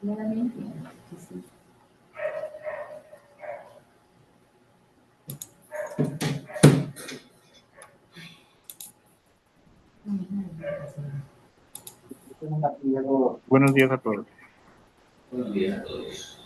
Claramente, que sí. Buenos días a todos. Buenos días a todos.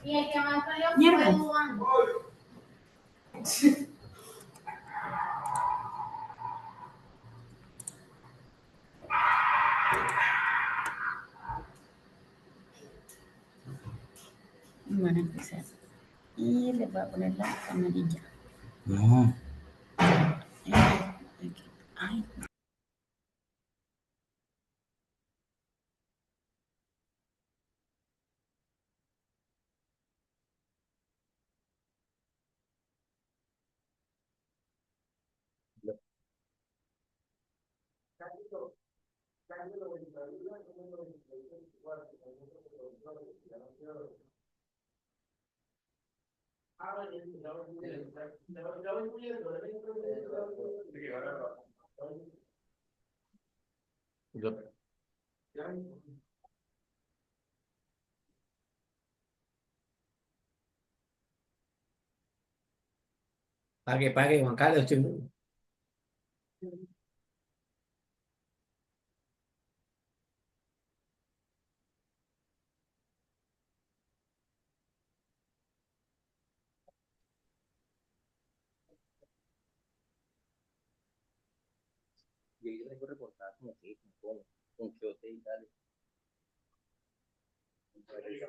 Y el que más salió fue Juan. Van a empezar. Y les voy a poner la camarilla. No. Ay. Pague, Juan Carlos. Y yo tengo reportaje como que con Quiote y tal. No, pero yo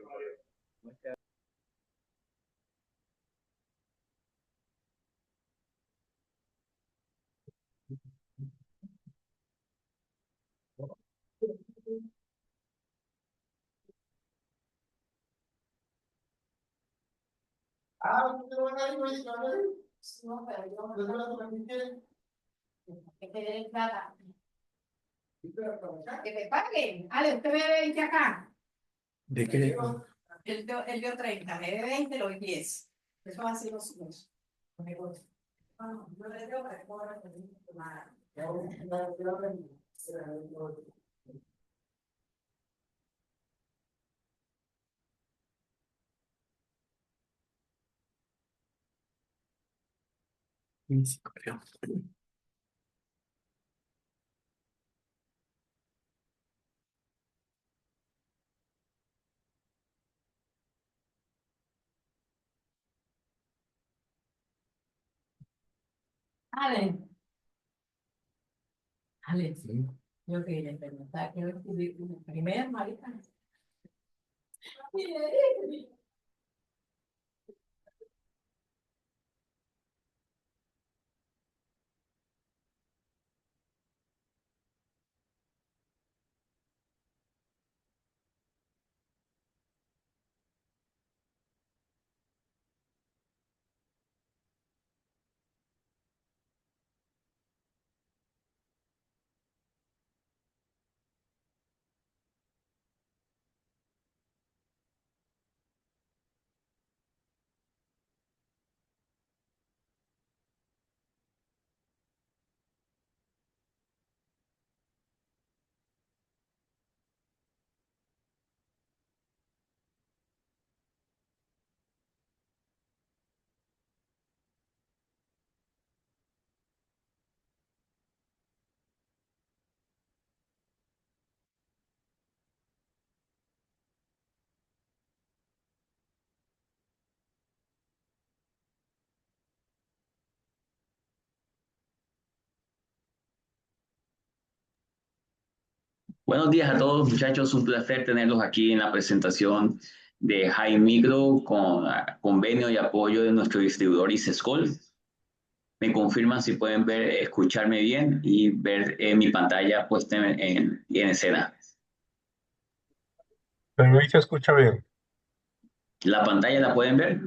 que te den plata. Que te paguen. Ale, usted me debe 20 acá. ¿De qué? Él dio 30, me debe 20, lo doy 10. Eso va a ser los dos. Yo le digo que cobra nada. Ale, Sí. yo quería preguntar que primer marica. Buenos días a todos, muchachos. Un placer tenerlos aquí en la presentación de High Micro con convenio y apoyo de nuestro distribuidor ICESCOL. Me confirman si pueden ver, escucharme bien y ver mi pantalla puesta en escena. Pero ahí se escucha bien. ¿La pantalla la pueden ver?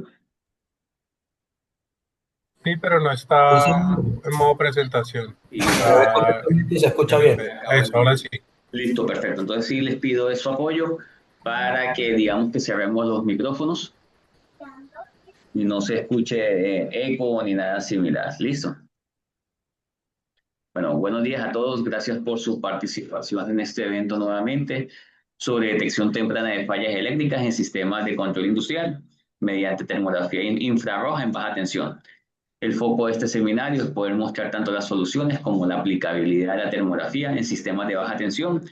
Sí, pero no está en modo presentación. Y Está Se escucha en bien. eso, ahora sí. listo, perfecto. Entonces sí les pido su apoyo para que digamos que cerremos los micrófonos y no se escuche eco ni nada similar. ¿Listo? Bueno, buenos días a todos. Gracias por su participación en este evento nuevamente sobre detección temprana de fallas eléctricas en sistemas de control industrial mediante termografía infrarroja en baja tensión. El foco de este seminario es poder mostrar tanto las soluciones como la aplicabilidad de la termografía en sistemas de baja tensión,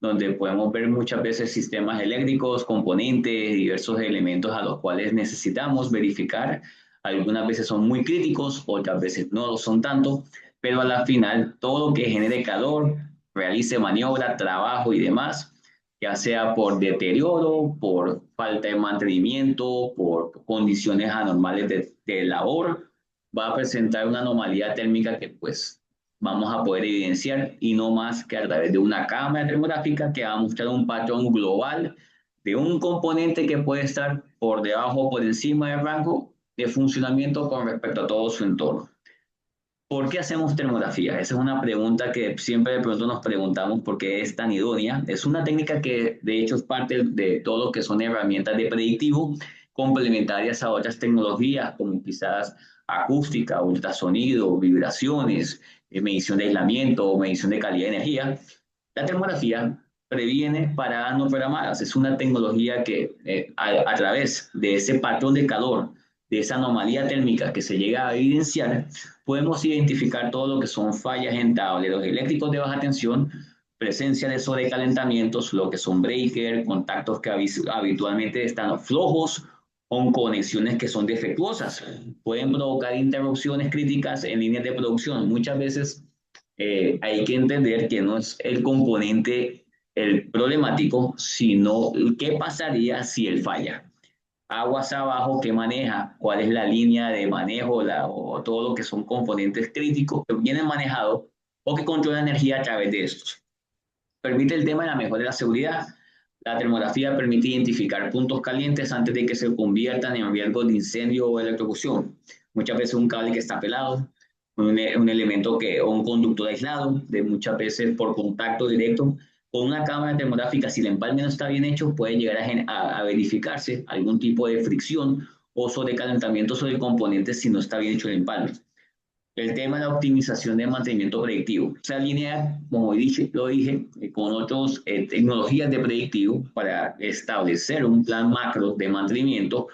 donde podemos ver muchas veces sistemas eléctricos, componentes, diversos elementos a los cuales necesitamos verificar. Algunas veces son muy críticos, otras veces no lo son tanto, pero a la final todo lo que genere calor, realice maniobra, trabajo y demás, ya sea por deterioro, por falta de mantenimiento, por condiciones anormales de labor, va a presentar una anomalía térmica que pues vamos a poder evidenciar y no más que a través de una cámara termográfica que va a mostrar un patrón global de un componente que puede estar por debajo o por encima del rango de funcionamiento con respecto a todo su entorno. ¿Por qué hacemos termografía? Esa es una pregunta que siempre de pronto nos preguntamos por qué es tan idónea. Es una técnica que de hecho es parte de todo lo que son herramientas de predictivo, complementarias a otras tecnologías como quizás acústica, ultrasonido, vibraciones, medición de aislamiento, medición de calidad de energía. La termografía previene paradas no programadas. Es una tecnología que a través de ese patrón de calor, de esa anomalía térmica que se llega a evidenciar, podemos identificar todo lo que son fallas en tableros eléctricos de baja tensión, presencia de sobrecalentamientos, lo que son breakers, contactos que habitualmente están flojos o conexiones que son defectuosas. Pueden provocar interrupciones críticas en líneas de producción. Muchas veces hay que entender que no es el componente el problemático, sino qué pasaría si él falla. Aguas abajo, qué maneja, cuál es la línea de manejo o todo lo que son componentes críticos que vienen manejados o que controlan energía a través de estos. Permite el tema de la mejora de la seguridad. La termografía permite identificar puntos calientes antes de que se conviertan en riesgo de incendio o electrocución. Muchas veces un cable que está pelado, un elemento o un conductor aislado, de muchas veces por contacto directo. Con una cámara termográfica, si el empalme no está bien hecho, puede llegar a verificarse algún tipo de fricción o sobrecalentamiento sobre el componente si no está bien hecho el empalme. El tema de la optimización de mantenimiento predictivo. Se alinea, como lo dije, con otras tecnologías de predictivo para establecer un plan macro de mantenimiento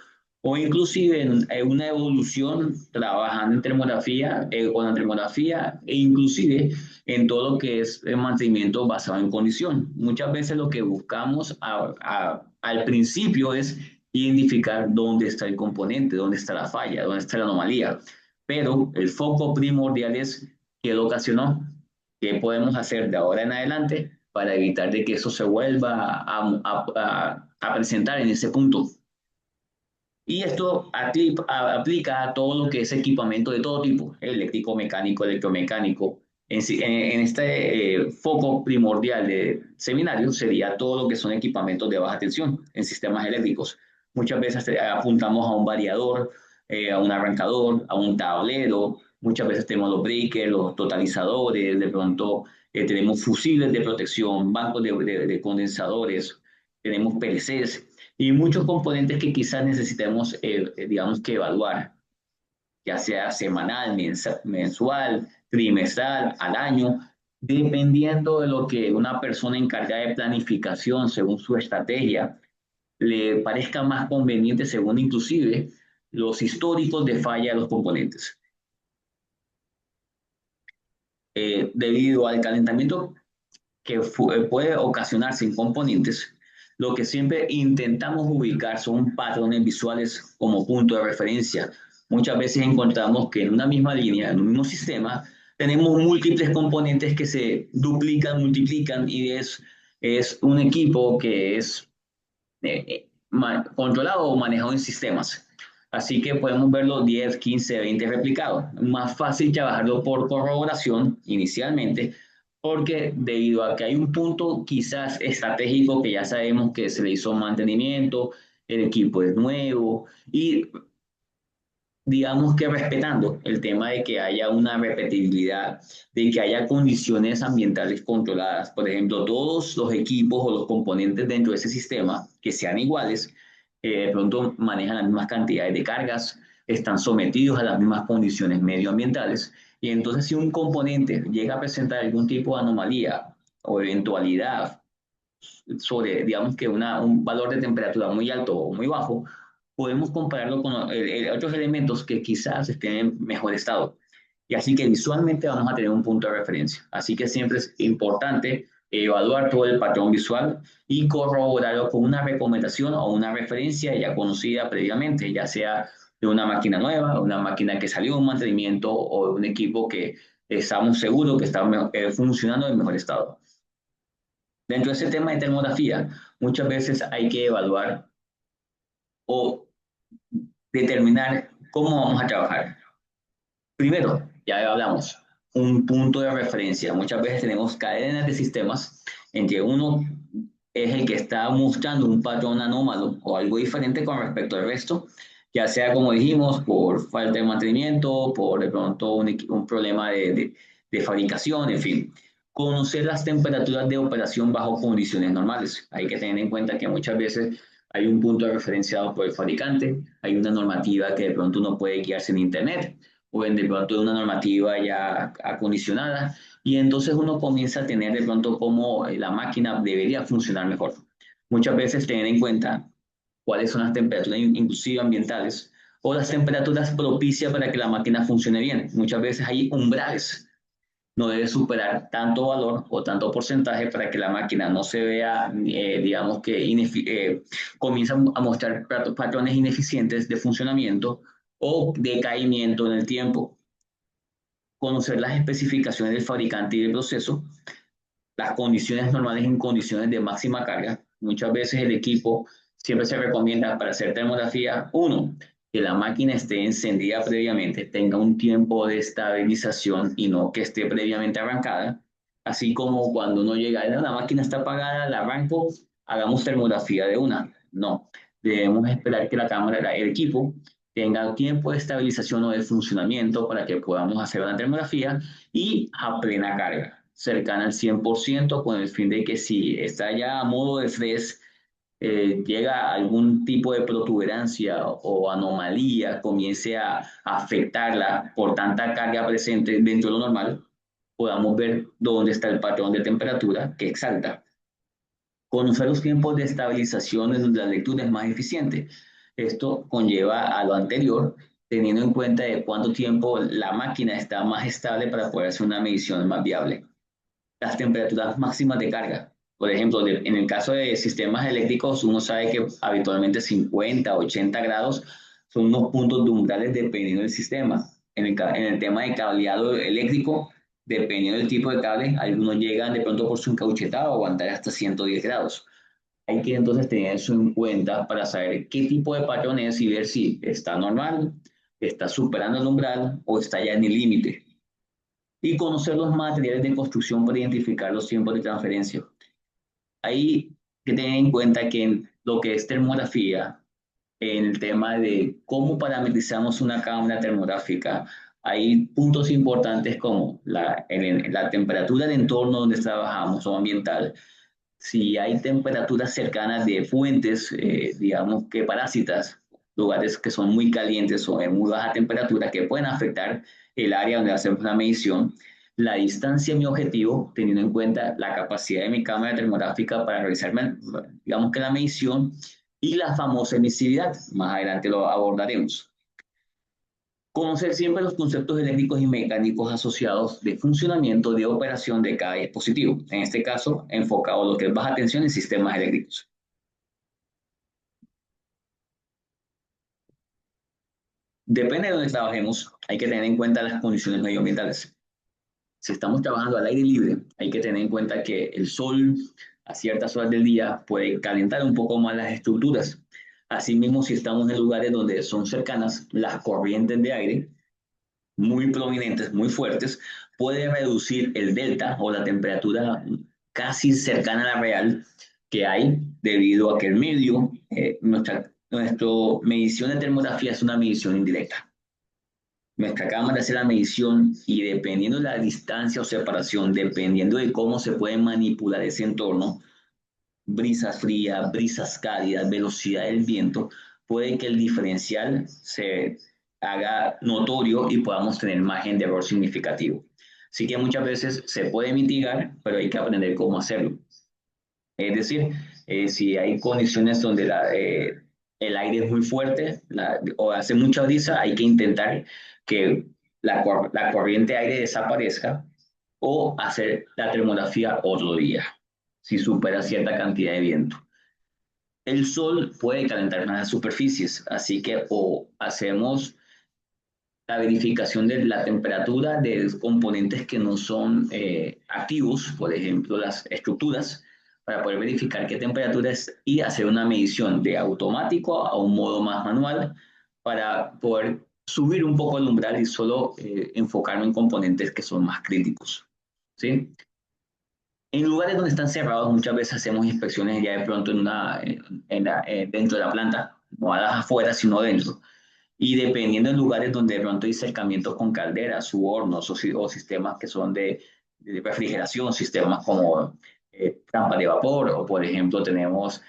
o inclusive en una evolución trabajando en termografía, con la termografía e inclusive en todo lo que es el mantenimiento basado en condición. Muchas veces lo que buscamos al principio es identificar dónde está el componente, dónde está la falla, dónde está la anomalía. Pero el foco primordial es qué lo ocasionó, qué podemos hacer de ahora en adelante para evitar de que eso se vuelva a presentar en ese punto. Y esto aplica a todo lo que es equipamiento de todo tipo, eléctrico, mecánico, electromecánico. En este foco primordial de seminario sería todo lo que son equipamientos de baja tensión en sistemas eléctricos. Muchas veces apuntamos a un variador, a un arrancador, a un tablero. Muchas veces tenemos los breakers, los totalizadores, de pronto tenemos fusibles de protección, bancos de condensadores, tenemos PLCs y muchos componentes que quizás necesitemos, digamos, que evaluar, ya sea semanal, mensual, trimestral, al año, dependiendo de lo que una persona encargada de planificación, según su estrategia, le parezca más conveniente, según inclusive los históricos de falla de los componentes. Debido al calentamiento que puede ocasionarse en componentes, lo que siempre intentamos ubicar son patrones visuales como punto de referencia. Muchas veces encontramos que en una misma línea, en un mismo sistema, tenemos múltiples componentes que se duplican, multiplican y es un equipo que es controlado o manejado en sistemas. Así que podemos verlo 10, 15, 20 replicados. Más fácil trabajarlo por corroboración inicialmente, porque debido a que hay un punto quizás estratégico que ya sabemos que se le hizo mantenimiento, el equipo es nuevo y digamos que respetando el tema de que haya una repetibilidad, de que haya condiciones ambientales controladas. Por ejemplo, todos los equipos o los componentes dentro de ese sistema que sean iguales, de pronto manejan las mismas cantidades de cargas, están sometidos a las mismas condiciones medioambientales. Y entonces si un componente llega a presentar algún tipo de anomalía o eventualidad sobre, digamos que un valor de temperatura muy alto o muy bajo, podemos compararlo con otros elementos que quizás estén en mejor estado. Y así que visualmente vamos a tener un punto de referencia. Así que siempre es importante evaluar todo el patrón visual y corroborarlo con una recomendación o una referencia ya conocida previamente, ya sea de una máquina nueva, una máquina que salió de un mantenimiento o de un equipo que estamos seguros que está funcionando en mejor estado. Dentro de ese tema de termografía, muchas veces hay que evaluar o determinar cómo vamos a trabajar. Primero, ya hablamos, un punto de referencia. Muchas veces tenemos cadenas de sistemas en que uno es el que está mostrando un patrón anómalo o algo diferente con respecto al resto, ya sea, como dijimos, por falta de mantenimiento, por de pronto un problema de fabricación, en fin. Conocer las temperaturas de operación bajo condiciones normales. Hay que tener en cuenta que muchas veces hay un punto de referenciado por el fabricante, hay una normativa que de pronto uno puede guiarse en internet, o en de pronto una normativa ya acondicionada, y entonces uno comienza a tener de pronto cómo la máquina debería funcionar mejor. Muchas veces tener en cuenta cuáles son las temperaturas inclusive ambientales o las temperaturas propicias para que la máquina funcione bien. Muchas veces hay umbrales. No debe superar tanto valor o tanto porcentaje para que la máquina no se vea, digamos que comienza a mostrar patrones ineficientes de funcionamiento o decaimiento en el tiempo. Conocer las especificaciones del fabricante y del proceso, las condiciones normales en condiciones de máxima carga. Muchas veces el equipo siempre se recomienda para hacer termografía, uno, que la máquina esté encendida previamente, tenga un tiempo de estabilización y no que esté previamente arrancada. Así como cuando uno llega, la máquina está apagada, la arranco, hagamos termografía de una. No, debemos esperar que la cámara, el equipo, tenga tiempo de estabilización o de funcionamiento para que podamos hacer una termografía y a plena carga, cercana al 100%, con el fin de que si está ya a modo de freeze, llega algún tipo de protuberancia o anomalía, comience a afectarla por tanta carga presente dentro de lo normal, podamos ver dónde está el patrón de temperatura que exalta. Conocer los tiempos de estabilización en donde la lectura es más eficiente. Esto conlleva a lo anterior, teniendo en cuenta de cuánto tiempo la máquina está más estable para poder hacer una medición más viable. Las temperaturas máximas de carga. Por ejemplo, en el caso de sistemas eléctricos, uno sabe que habitualmente 50, 80 grados son unos puntos de umbrales dependiendo del sistema. En el tema de cableado eléctrico, dependiendo del tipo de cable, algunos llegan de pronto por su encauchetado a aguantar hasta 110 grados. Hay que entonces tener eso en cuenta para saber qué tipo de patrón es y ver si está normal, está superando el umbral o está ya en el límite. Y conocer los materiales de construcción para identificar los tiempos de transferencia. Hay que tener en cuenta que en lo que es termografía, en el tema de cómo parametrizamos una cámara termográfica, hay puntos importantes como la temperatura del entorno donde trabajamos o ambiental. Si hay temperaturas cercanas de fuentes, digamos que parásitas, lugares que son muy calientes o de muy baja temperatura que pueden afectar el área donde hacemos la medición, la distancia de mi objetivo, teniendo en cuenta la capacidad de mi cámara termográfica para realizar, digamos que la medición, y la famosa emisividad. Más adelante lo abordaremos. Conocer siempre los conceptos eléctricos y mecánicos asociados de funcionamiento de operación de cada dispositivo. En este caso, enfocado a lo que es baja tensión en sistemas eléctricos. Depende de donde trabajemos, hay que tener en cuenta las condiciones medioambientales. Si estamos trabajando al aire libre, hay que tener en cuenta que el sol a ciertas horas del día puede calentar un poco más las estructuras. Asimismo, si estamos en lugares donde son cercanas las corrientes de aire, muy prominentes, muy fuertes, puede reducir el delta o la temperatura casi cercana a la real que hay debido a que el medio, nuestra medición de termografía es una medición indirecta. Nuestra cámara hace la medición y dependiendo de la distancia o separación, dependiendo de cómo se puede manipular ese entorno, brisas frías, brisas cálidas, velocidad del viento, puede que el diferencial se haga notorio y podamos tener margen de error significativo. Así que muchas veces se puede mitigar, pero hay que aprender cómo hacerlo. Es decir, si hay condiciones donde el aire es muy fuerte o hace mucha brisa, hay que intentar que la corriente de aire desaparezca o hacer la termografía otro día, si supera cierta cantidad de viento. El sol puede calentar más las superficies, así que o hacemos la verificación de la temperatura de componentes que no son activos, por ejemplo, las estructuras, para poder verificar qué temperatura es y hacer una medición de automático a un modo más manual para poder subir un poco el umbral y solo enfocarme en componentes que son más críticos. ¿Sí? En lugares donde están cerrados, muchas veces hacemos inspecciones ya de pronto dentro de la planta, no a las afuera, sino dentro. Y dependiendo de lugares donde de pronto hay cercamientos con calderas u hornos o sistemas que son de refrigeración, sistemas como trampas de vapor o por ejemplo tenemos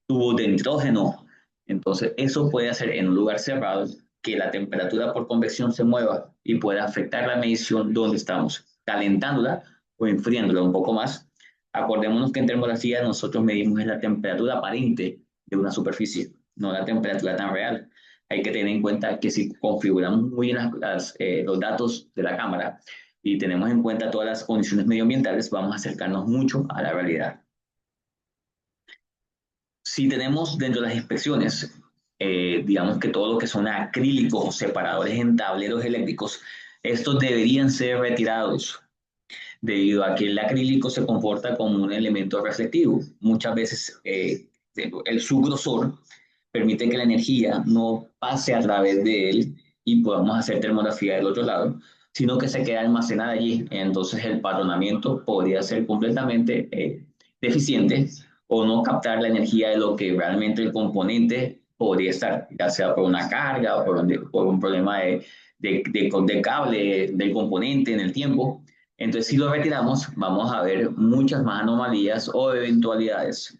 tubos de nitrógeno. Entonces eso puede hacer en un lugar cerrado que la temperatura por convección se mueva y pueda afectar la medición donde estamos, calentándola o enfriándola un poco más. Acordémonos que en termografía nosotros medimos la temperatura aparente de una superficie, no la temperatura tan real. Hay que tener en cuenta que si configuramos muy bien los datos de la cámara y tenemos en cuenta todas las condiciones medioambientales, vamos a acercarnos mucho a la realidad. Si tenemos dentro de las inspecciones, digamos que todo lo que son acrílicos o separadores en tableros eléctricos, estos deberían ser retirados debido a que el acrílico se comporta como un elemento reflectivo. Muchas veces su grosor permite que la energía no pase a través de él y podamos hacer termografía del otro lado, sino que se queda almacenada allí. Entonces el patronamiento podría ser completamente deficiente o no captar la energía de lo que realmente el componente podría estar, ya sea por una carga o por un problema de cable del componente en el tiempo. Entonces, si lo retiramos, vamos a ver muchas más anomalías o eventualidades.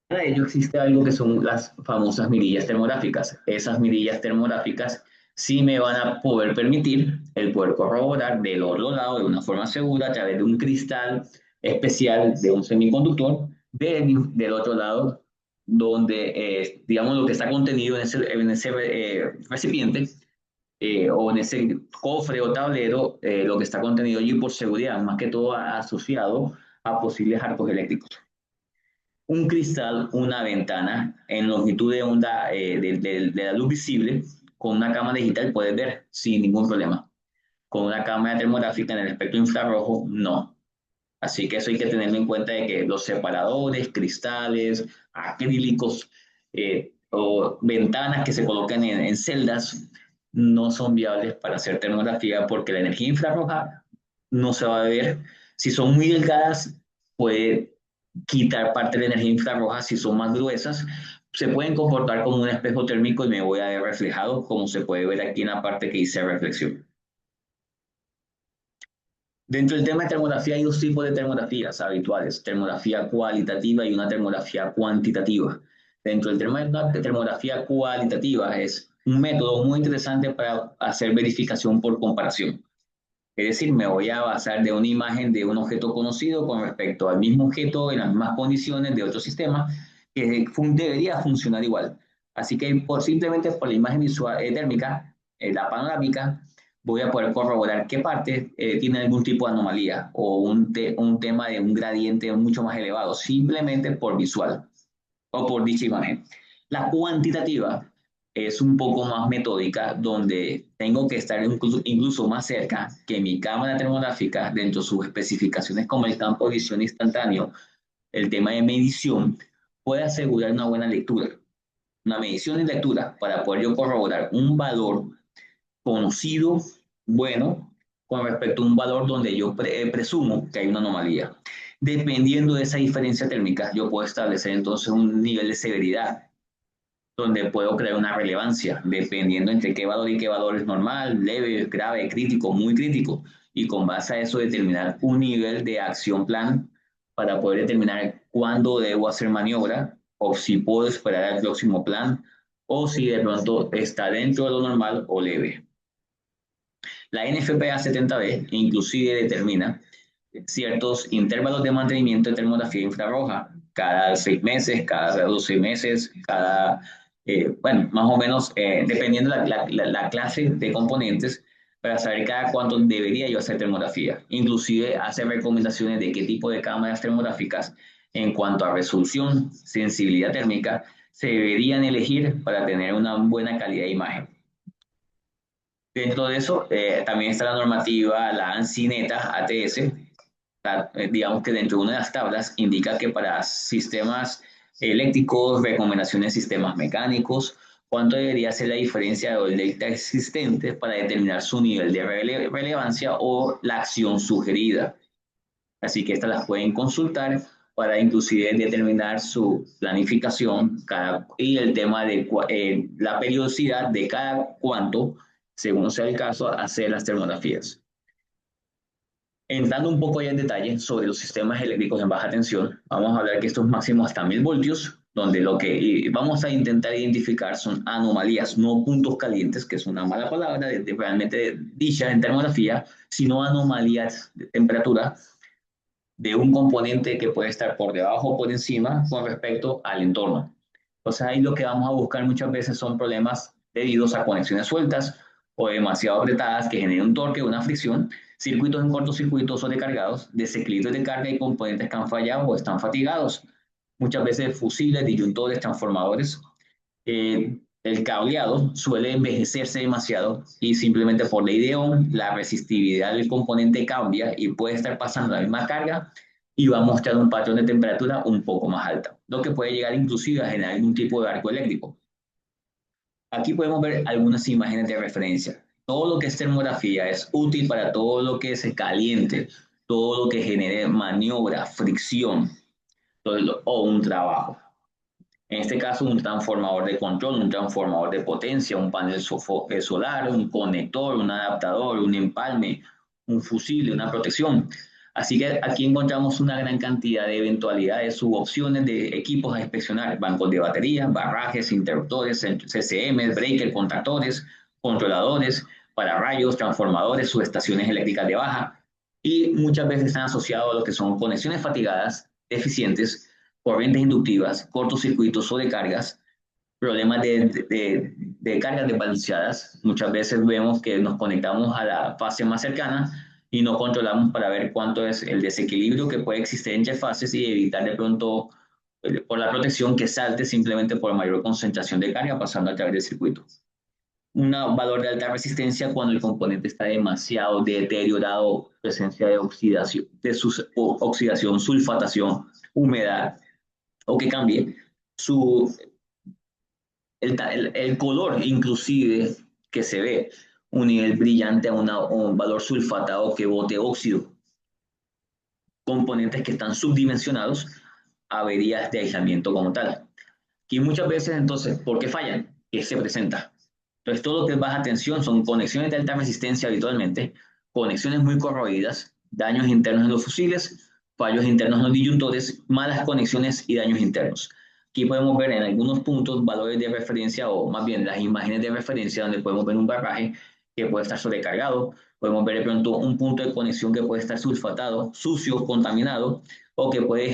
Para ello existe algo que son las famosas mirillas termográficas. Esas mirillas termográficas sí me van a poder permitir el poder corroborar del otro lado de una forma segura a través de un cristal especial de un semiconductor del otro lado donde, digamos, lo que está contenido en ese recipiente o en ese cofre o tablero, lo que está contenido allí por seguridad, más que todo asociado a posibles arcos eléctricos. Un cristal, una ventana en longitud de onda de la luz visible, con una cámara digital puedes ver sin ningún problema. Con una cámara termográfica en el espectro infrarrojo, no. Así que eso hay que tenerlo en cuenta de que los separadores, cristales, acrílicos o ventanas que se colocan en celdas no son viables para hacer termografía porque la energía infrarroja no se va a ver. Si son muy delgadas, puede quitar parte de la energía infrarroja. Si son más gruesas, se pueden comportar como un espejo térmico y me voy a ver reflejado, como se puede ver aquí en la parte que dice reflexión. Dentro del tema de termografía hay dos tipos de termografías habituales, termografía cualitativa y una termografía cuantitativa. Dentro del tema de termografía cualitativa es un método muy interesante para hacer verificación por comparación. Es decir, me voy a basar de una imagen de un objeto conocido con respecto al mismo objeto en las mismas condiciones de otro sistema que debería funcionar igual. Así que simplemente por la imagen visual térmica, la panorámica, voy a poder corroborar qué parte tiene algún tipo de anomalía o un tema de un gradiente mucho más elevado, simplemente por visual o por dicha imagen. La cuantitativa es un poco más metódica, donde tengo que estar incluso más cerca que mi cámara termográfica dentro de sus especificaciones como el campo de visión instantáneo, el tema de medición, puede asegurar una buena lectura, una medición y lectura para poder yo corroborar un valor conocido, bueno, con respecto a un valor donde yo presumo que hay una anomalía. Dependiendo de esa diferencia térmica, yo puedo establecer entonces un nivel de severidad donde puedo crear una relevancia, dependiendo entre qué valor y qué valor es normal, leve, grave, crítico, muy crítico, y con base a eso determinar un nivel de acción plan para poder determinar cuándo debo hacer maniobra, o si puedo esperar al próximo plan, o si de pronto está dentro de lo normal o leve. La NFPA 70B inclusive determina ciertos intervalos de mantenimiento de termografía infrarroja, cada 6 meses, cada 12 meses, bueno, más o menos, dependiendo la clase de componentes, para saber cada cuánto debería yo hacer termografía. Inclusive hace recomendaciones de qué tipo de cámaras termográficas en cuanto a resolución, sensibilidad térmica, se deberían elegir para tener una buena calidad de imagen. Dentro de eso, también está la normativa, la ANSI-NETA ATS, digamos que dentro de una de las tablas indica que para sistemas eléctricos, recomendaciones de sistemas mecánicos, cuánto debería ser la diferencia de delta existente para determinar su nivel de relevancia o la acción sugerida. Así que estas las pueden consultar para inclusive determinar su planificación y el tema de la periodicidad de cada cuánto, según sea el caso, hacer las termografías. Entrando un poco ya en detalle sobre los sistemas eléctricos en baja tensión, vamos a hablar que estos máximos hasta 1000 voltios, donde lo que vamos a intentar identificar son anomalías, no puntos calientes, que es una mala palabra realmente dicha en termografía, sino anomalías de temperatura de un componente que puede estar por debajo o por encima con respecto al entorno. Entonces ahí lo que vamos a buscar muchas veces son problemas debidos a conexiones sueltas o demasiado apretadas que generen un torque, una fricción, circuitos en cortocircuito o sobrecargados, desequilibrios de carga y componentes que han fallado o están fatigados. Muchas veces fusibles, disyuntores, transformadores. El cableado suele envejecerse demasiado y simplemente por ley de Ohm la resistividad del componente cambia y puede estar pasando la misma carga y va a mostrar un patrón de temperatura un poco más alta, lo que puede llegar inclusive a generar algún tipo de arco eléctrico. Aquí podemos ver algunas imágenes de referencia. Todo lo que es termografía es útil para todo lo que se caliente, todo lo que genere maniobra, fricción o un trabajo. En este caso, un transformador de control, un transformador de potencia, un panel solar, un conector, un adaptador, un empalme, un fusible, una protección. Así que aquí encontramos una gran cantidad de eventualidades u opciones de equipos a inspeccionar: bancos de batería, barrajes, interruptores, CCM, breakers, contactores, controladores, pararrayos, transformadores, subestaciones eléctricas de baja, y muchas veces están asociados a lo que son conexiones fatigadas, deficientes, corrientes inductivas, cortocircuitos, sobrecargas, problemas de cargas desbalanceadas. Muchas veces vemos que nos conectamos a la fase más cercana y no controlamos para ver cuánto es el desequilibrio que puede existir entre fases y evitar de pronto, por la protección, que salte simplemente por mayor concentración de carga pasando a través del circuito. Un valor de alta resistencia cuando el componente está demasiado deteriorado, presencia de oxidación, oxidación, sulfatación, humedad, o que cambie el color inclusive que se ve, un nivel brillante a un valor sulfatado que bote óxido, componentes que están subdimensionados, averías de aislamiento como tal. Y muchas veces entonces, ¿por qué fallan? ¿Qué se presenta? Entonces todo lo que es baja tensión son conexiones de alta resistencia habitualmente, conexiones muy corroídas, daños internos en los fusibles, fallos internos en los disyuntores, malas conexiones y daños internos. Aquí podemos ver en algunos puntos valores de referencia, o más bien las imágenes de referencia, donde podemos ver un barraje que puede estar sobrecargado, podemos ver de pronto un punto de conexión que puede estar sulfatado, sucio, contaminado, o que puede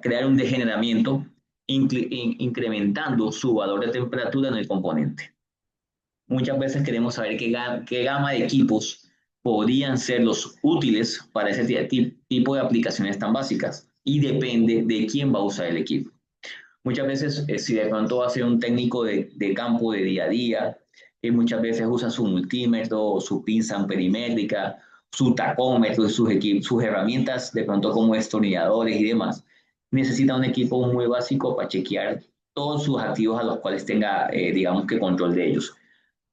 crear un degeneramiento incrementando su valor de temperatura en el componente. Muchas veces queremos saber qué gama de equipos podrían ser los útiles para ese tipo de aplicaciones tan básicas, y depende de quién va a usar el equipo. Muchas veces, si de pronto va a ser un técnico de campo de día a día, que muchas veces usa su multímetro, su pinza amperimétrica, su tacómetro, sus herramientas de pronto como destornilladores y demás, necesita un equipo muy básico para chequear todos sus activos a los cuales tenga, digamos que control de ellos,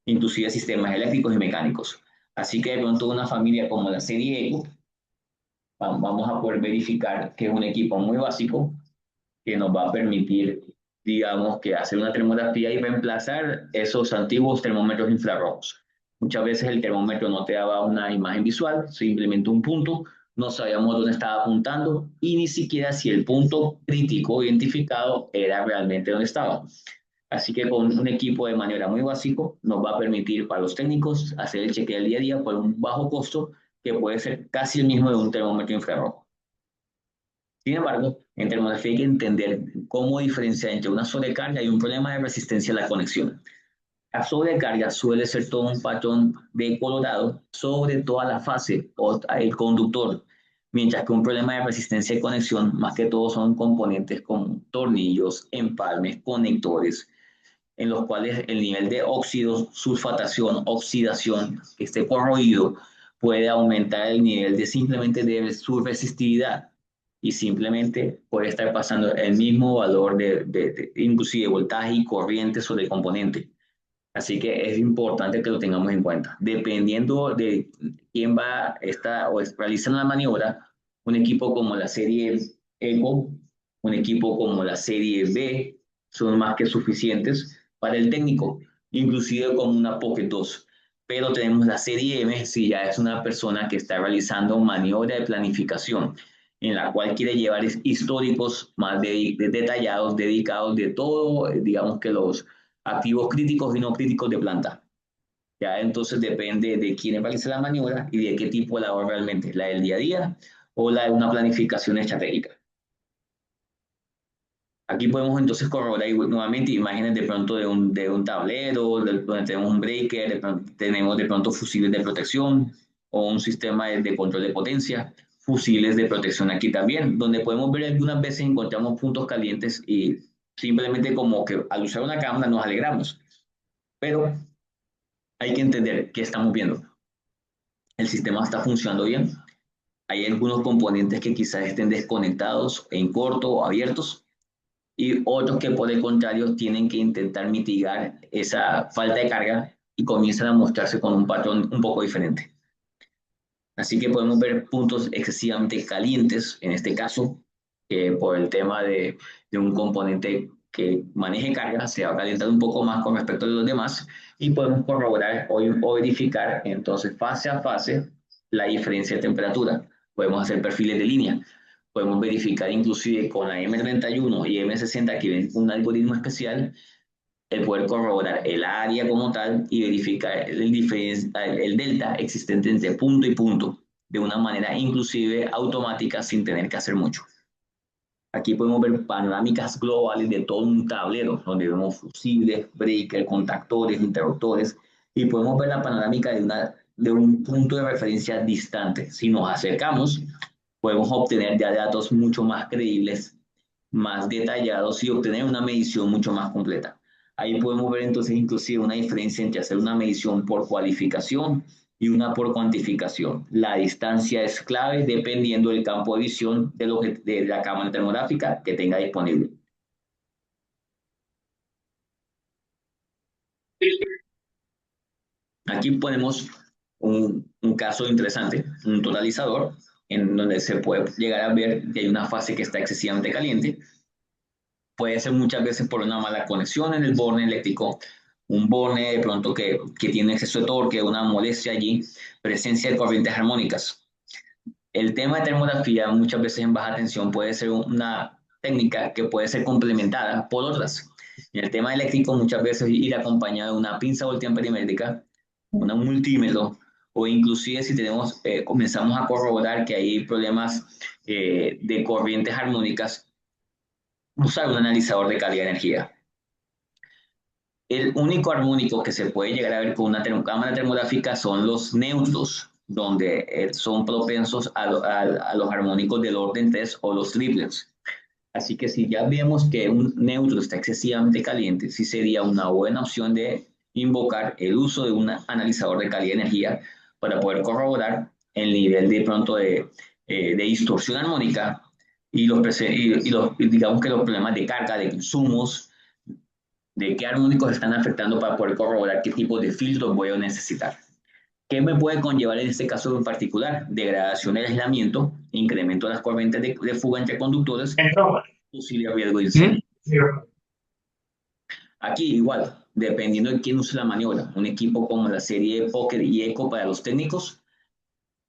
inclusive sistemas eléctricos y mecánicos. Así que de pronto una familia como la serie Eco, vamos a poder verificar que es un equipo muy básico que nos va a permitir digamos que hacer una termografía y reemplazar esos antiguos termómetros infrarrojos. Muchas veces el termómetro no te daba una imagen visual, simplemente un punto, no sabíamos dónde estaba apuntando y ni siquiera si el punto crítico identificado era realmente donde estaba. Así que con un equipo de maniobra muy básico nos va a permitir para los técnicos hacer el chequeo del día a día por un bajo costo que puede ser casi el mismo de un termómetro infrarrojo. Sin embargo, en termografía hay que entender cómo diferenciar entre una sobrecarga y un problema de resistencia a la conexión. La sobrecarga suele ser todo un patrón de colorado sobre toda la fase o el conductor, mientras que un problema de resistencia de conexión, más que todo, son componentes como tornillos, empalmes, conectores, en los cuales el nivel de óxido, sulfatación, oxidación que esté corroído puede aumentar el nivel de simplemente de su resistividad y simplemente puede estar pasando el mismo valor de inclusive voltaje y corriente sobre el componente. Así que es importante que lo tengamos en cuenta. Dependiendo de quién va a estar o realizando la maniobra, un equipo como la serie ECO, un equipo como la serie B, son más que suficientes para el técnico, inclusive como una Pocket 2. Pero tenemos la serie M si ya es una persona que está realizando maniobra de planificación, en la cual quiere llevar históricos más detallados, dedicados de todo, digamos que los activos críticos y no críticos de planta. Ya entonces depende de quién realiza la maniobra y de qué tipo de labor realmente, la del día a día o la de una planificación estratégica. Aquí podemos entonces corroborar nuevamente imágenes de pronto de un tablero, donde tenemos un breaker, tenemos de pronto fusibles de protección o un sistema de control de potencia, fusibles de protección aquí también, donde podemos ver algunas veces encontramos puntos calientes y simplemente como que al usar una cámara nos alegramos. Pero hay que entender qué estamos viendo. El sistema está funcionando bien. Hay algunos componentes que quizás estén desconectados en corto o abiertos y otros que por el contrario tienen que intentar mitigar esa falta de carga y comienzan a mostrarse con un patrón un poco diferente. Así que podemos ver puntos excesivamente calientes, en este caso, por el tema de un componente que maneje carga, se va a calentar un poco más con respecto a los demás y podemos corroborar o verificar entonces fase a fase la diferencia de temperatura. Podemos hacer perfiles de línea, podemos verificar inclusive con la M31 y M60 que ven un algoritmo especial el poder corroborar el área como tal y verificar el delta existente entre punto y punto de una manera inclusive automática sin tener que hacer mucho. Aquí podemos ver panorámicas globales de todo un tablero, donde vemos fusibles, breakers, contactores, interruptores, y podemos ver la panorámica de un punto de referencia distante. Si nos acercamos, podemos obtener ya datos mucho más creíbles, más detallados y obtener una medición mucho más completa. Ahí podemos ver entonces inclusive una diferencia entre hacer una medición por cualificación y una por cuantificación. La distancia es clave dependiendo del campo de visión de la cámara termográfica que tenga disponible. Aquí ponemos un caso interesante, un totalizador, en donde se puede llegar a ver que hay una fase que está excesivamente caliente. Puede ser muchas veces por una mala conexión en el borne eléctrico, un borne de pronto que tiene exceso de torque, una molestia allí, presencia de corrientes armónicas. El tema de termografía muchas veces en baja tensión puede ser una técnica que puede ser complementada por otras. En el tema eléctrico muchas veces ir acompañado de una pinza voltiamperimétrica, un multímetro, o inclusive si comenzamos a corroborar que hay problemas de corrientes armónicas, usar un analizador de calidad de energía. El único armónico que se puede llegar a ver con una cámara termográfica son los neutros, donde son propensos a los armónicos del orden 3 o los triplets. Así que si ya vemos que un neutro está excesivamente caliente, sí sería una buena opción de invocar el uso de un analizador de calidad de energía para poder corroborar el nivel de pronto de distorsión armónica y digamos que los problemas de carga, de consumos, de qué armónicos están afectando para poder corroborar qué tipo de filtros voy a necesitar. ¿Qué me puede conllevar en este caso en particular? Degradación del aislamiento, incremento de las corrientes de fuga entre conductores, posible riesgo de incendio. Aquí igual, dependiendo de quién use la maniobra, un equipo como la serie Poker y Eco para los técnicos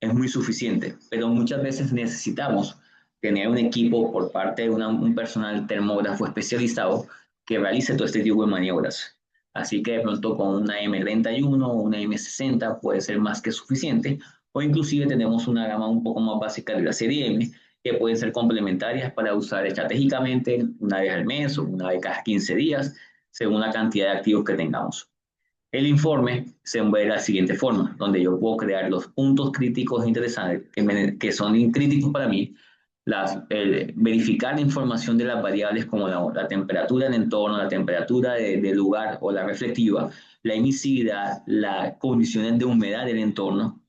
es muy suficiente, pero muchas veces necesitamos tener un equipo por parte de un personal termógrafo especializado que realice todo este tipo de maniobras. Así que de pronto con una M31 o una M60 puede ser más que suficiente, o inclusive tenemos una gama un poco más básica de la serie M que pueden ser complementarias para usar estratégicamente una vez al mes o una vez cada 15 días, según la cantidad de activos que tengamos. El informe se ve de la siguiente forma, donde yo puedo crear los puntos críticos interesantes que son críticos para mí, verificar la información de las variables como la temperatura del entorno, la temperatura del lugar o la reflectiva, la emisividad, las condiciones de humedad del entorno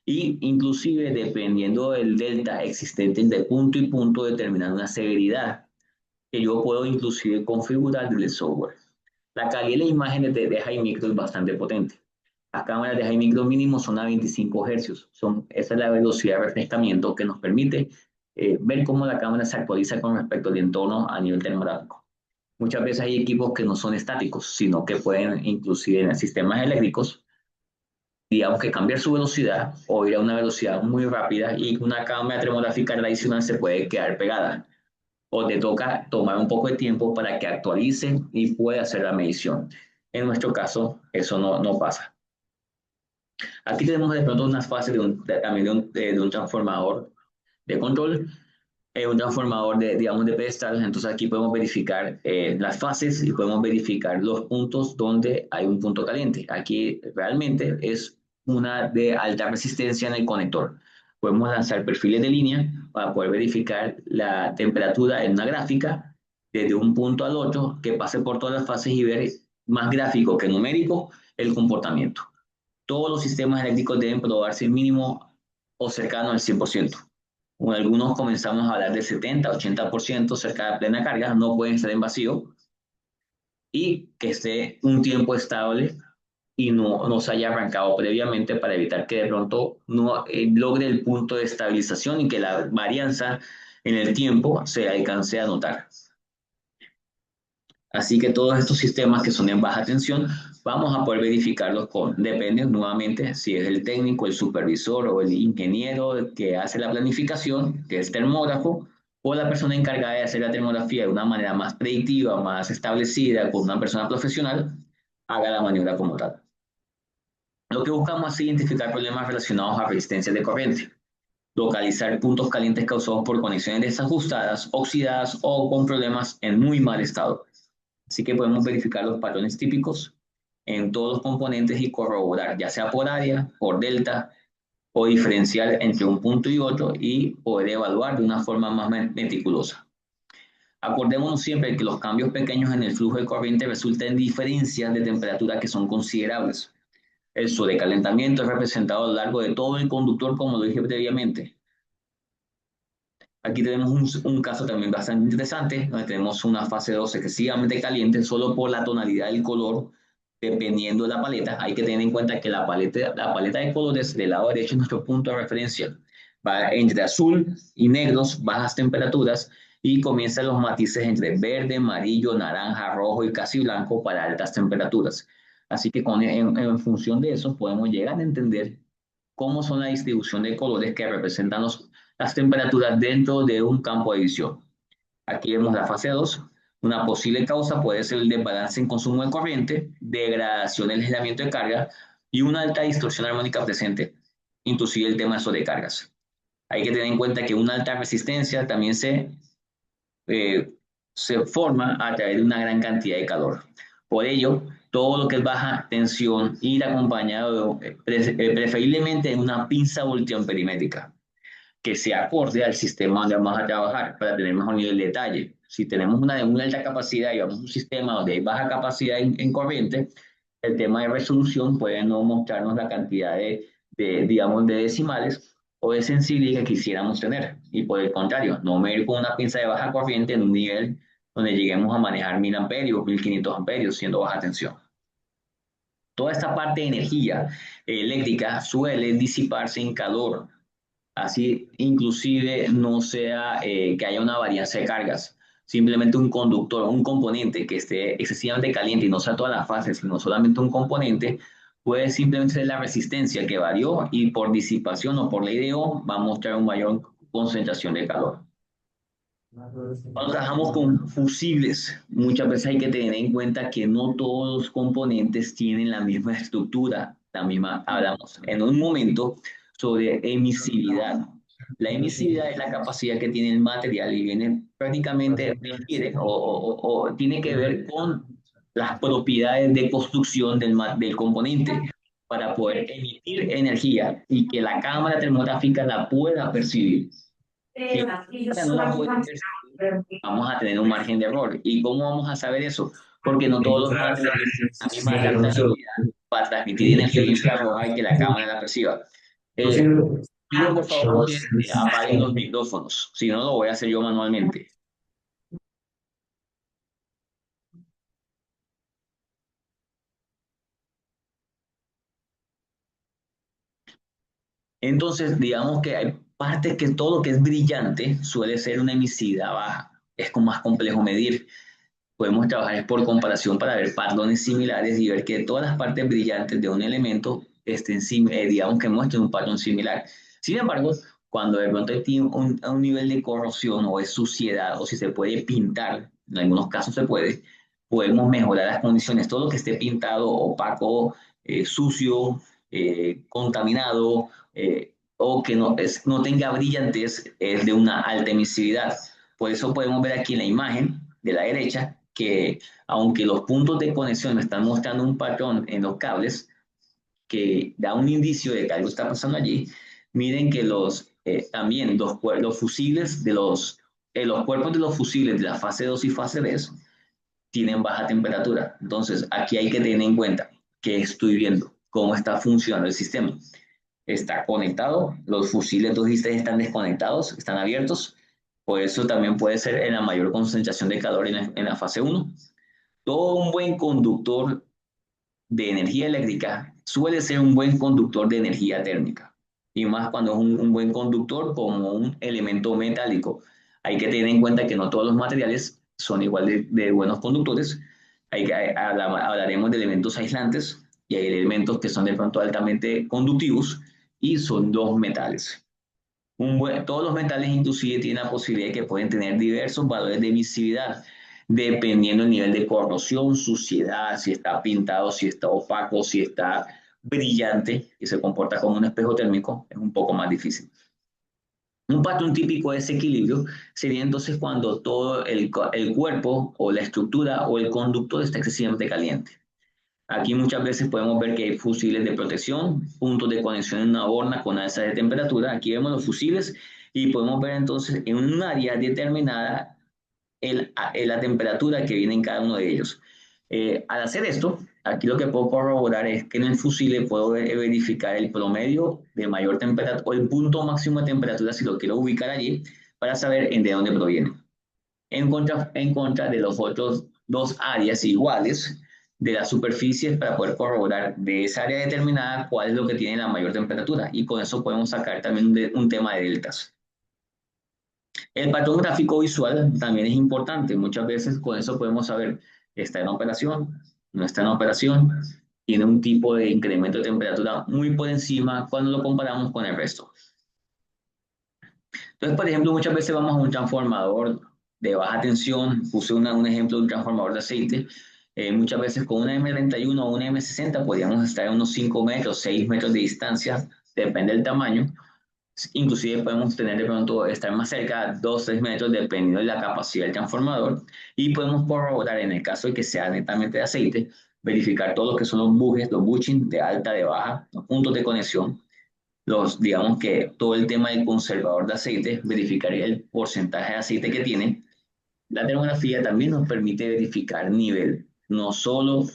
y inclusive dependiendo del delta existente entre punto y punto determinar una severidad que yo puedo inclusive configurar desde el software. La calidad de las imágenes de High Micro es bastante potente. Las cámaras de High Micro mínimo son a 25 Hz. Esa es la velocidad de refrescamiento que nos permite ver cómo la cámara se actualiza con respecto al entorno a nivel termográfico. Muchas veces hay equipos que no son estáticos, sino que pueden, inclusive en sistemas eléctricos, digamos que cambiar su velocidad o ir a una velocidad muy rápida y una cámara termográfica tradicional se puede quedar pegada o te toca tomar un poco de tiempo para que actualice y pueda hacer la medición. En nuestro caso, eso no pasa. Aquí tenemos de pronto unas fases también de un transformador de control, un transformador digamos, de pedestales. Entonces aquí podemos verificar las fases y podemos verificar los puntos donde hay un punto caliente. Aquí realmente es una de alta resistencia en el conector. Podemos lanzar perfiles de línea para poder verificar la temperatura en una gráfica desde un punto al otro, que pase por todas las fases y ver más gráfico que numérico el comportamiento. Todos los sistemas eléctricos deben probarse mínimo o cercano al 100%. Algunos comenzamos a hablar del 70-80% cerca de plena carga, no pueden estar en vacío y que esté un tiempo estable y no se haya arrancado previamente para evitar que de pronto no logre el punto de estabilización y que la varianza en el tiempo se alcance a notar. Así que todos estos sistemas que son en baja tensión, vamos a poder verificarlos depende nuevamente si es el técnico, el supervisor o el ingeniero que hace la planificación, que es termógrafo, o la persona encargada de hacer la termografía de una manera más predictiva, más establecida, con una persona profesional, haga la maniobra como tal. Lo que buscamos es identificar problemas relacionados a resistencias de corriente, localizar puntos calientes causados por conexiones desajustadas, oxidadas o con problemas en muy mal estado. Así que podemos verificar los patrones típicos en todos los componentes y corroborar, ya sea por área, por delta o diferencial entre un punto y otro y poder evaluar de una forma más meticulosa. Acordémonos siempre que los cambios pequeños en el flujo de corriente resultan en diferencias de temperatura que son considerables. El sobrecalentamiento es representado a lo largo de todo el conductor, como lo dije previamente. Aquí tenemos un caso también bastante interesante, donde tenemos una fase 12 excesivamente caliente solo por la tonalidad del color, dependiendo de la paleta. Hay que tener en cuenta que la paleta de colores del lado derecho es nuestro punto de referencia. Va entre azul y negros, bajas temperaturas, y comienzan los matices entre verde, amarillo, naranja, rojo y casi blanco para altas temperaturas. Así que en función de eso podemos llegar a entender cómo son la distribución de colores que representan las temperaturas dentro de un campo de visión. Aquí vemos la fase 2. Una posible causa puede ser el desbalance en consumo de corriente, degradación del aislamiento de carga y una alta distorsión armónica presente, inclusive el tema de sobrecargas. Hay que tener en cuenta que una alta resistencia también se forma a través de una gran cantidad de calor. Por ello, todo lo que es baja tensión ir acompañado preferiblemente de una pinza voltiomperimétrica que se acorde al sistema donde vamos a trabajar para tener mejor nivel de detalle. Si tenemos una de muy alta capacidad y vamos a un sistema donde hay baja capacidad en corriente, el tema de resolución puede no mostrarnos la cantidad digamos, de decimales o de sensibilidad que quisiéramos tener. Y por el contrario, no medir con una pinza de baja corriente en un nivel donde lleguemos a manejar 1000 amperios, 1500 amperios, siendo baja tensión. Toda esta parte de energía eléctrica suele disiparse en calor. Así inclusive no sea que haya una varianza de cargas. simplemente un conductor, un componente que esté excesivamente caliente y no sea todas las fases, sino solamente un componente, puede simplemente ser la resistencia que varió y por disipación o por ley de Ohm va a mostrar una mayor concentración de calor. Cuando trabajamos con fusibles, muchas veces hay que tener en cuenta que no todos los componentes tienen la misma estructura. La misma, hablamos en un momento sobre emisividad. La emisividad es la capacidad que tiene el material y viene prácticamente, refiere o tiene que ver con las propiedades de construcción del componente para poder emitir energía y que la cámara termográfica la pueda percibir. Si la cámara no la puede percibir, vamos a tener un margen de error. ¿Y cómo vamos a saber eso? Porque no todos los materiales tienen la misma adaptabilidad para transmitir energía infrarroja y que la cámara la perciba. Pido por favor que apaguen los micrófonos, si no lo voy a hacer yo manualmente. Entonces, digamos que hay partes que todo lo que es brillante suele ser una emisividad baja. Es como más complejo medir. Podemos trabajar por comparación para ver patrones similares y ver que todas las partes brillantes de un elemento estén, digamos que muestren un patrón similar. Sin embargo, cuando de pronto tiene un nivel de corrosión o es suciedad o si se puede pintar, en algunos casos se puede, podemos mejorar las condiciones. Todo lo que esté pintado, opaco, sucio, contaminado o que no tenga brillantez es de una alta emisividad. Por eso podemos ver aquí en la imagen de la derecha que aunque los puntos de conexión me están mostrando un patrón en los cables que da un indicio de que algo está pasando allí, miren que también los fusibles los cuerpos de los fusibles de la fase 2 y fase 3 tienen baja temperatura. Entonces, aquí hay que tener en cuenta que estoy viendo cómo está funcionando el sistema. Está conectado, los fusibles 2 y 3 están desconectados, están abiertos. Por eso también puede ser en la mayor concentración de calor en la fase 1. Todo un buen conductor de energía eléctrica suele ser un buen conductor de energía térmica. Y más cuando es un buen conductor como un elemento metálico. Hay que tener en cuenta que no todos los materiales son igual de buenos conductores. Hablaremos de elementos aislantes y hay elementos que son de pronto altamente conductivos y son dos metales. Todos los metales inclusive tienen la posibilidad de que pueden tener diversos valores de emisividad, dependiendo del nivel de corrosión, suciedad, si está pintado, si está opaco, si está brillante y se comporta como un espejo térmico, es un poco más difícil. Un patrón típico de ese equilibrio sería entonces cuando todo el cuerpo o la estructura o el conductor está excesivamente caliente. Aquí muchas veces podemos ver que hay fusibles de protección, puntos de conexión en una horna con alza de temperatura. Aquí vemos los fusibles y podemos ver entonces en un área determinada la temperatura que viene en cada uno de ellos. Al hacer esto, aquí lo que puedo corroborar es que en el fusible puedo verificar el promedio de mayor temperatura o el punto máximo de temperatura si lo quiero ubicar allí para saber de dónde proviene. En contra de los otros dos áreas iguales de las superficies para poder corroborar de esa área determinada cuál es lo que tiene la mayor temperatura y con eso podemos sacar también un tema de deltas. El patrón gráfico visual también es importante. Muchas veces con eso podemos saber, está en operación, no está en operación, tiene un tipo de incremento de temperatura muy por encima cuando lo comparamos con el resto. Entonces, por ejemplo, muchas veces vamos a un transformador de baja tensión, puse un ejemplo de un transformador de aceite, muchas veces con una M31 o una M60 podríamos estar a unos 5 metros, 6 metros de distancia, depende del tamaño. Inclusive podemos tener de pronto estar más cerca, 2, 3 metros, dependiendo de la capacidad del transformador. Y podemos corroborar en el caso de que sea netamente de aceite, verificar todo lo que son los bujes, los bushings de alta, de baja, los puntos de conexión. Digamos que todo el tema del conservador de aceite, verificar el porcentaje de aceite que tiene. La termografía también nos permite verificar nivel, no solo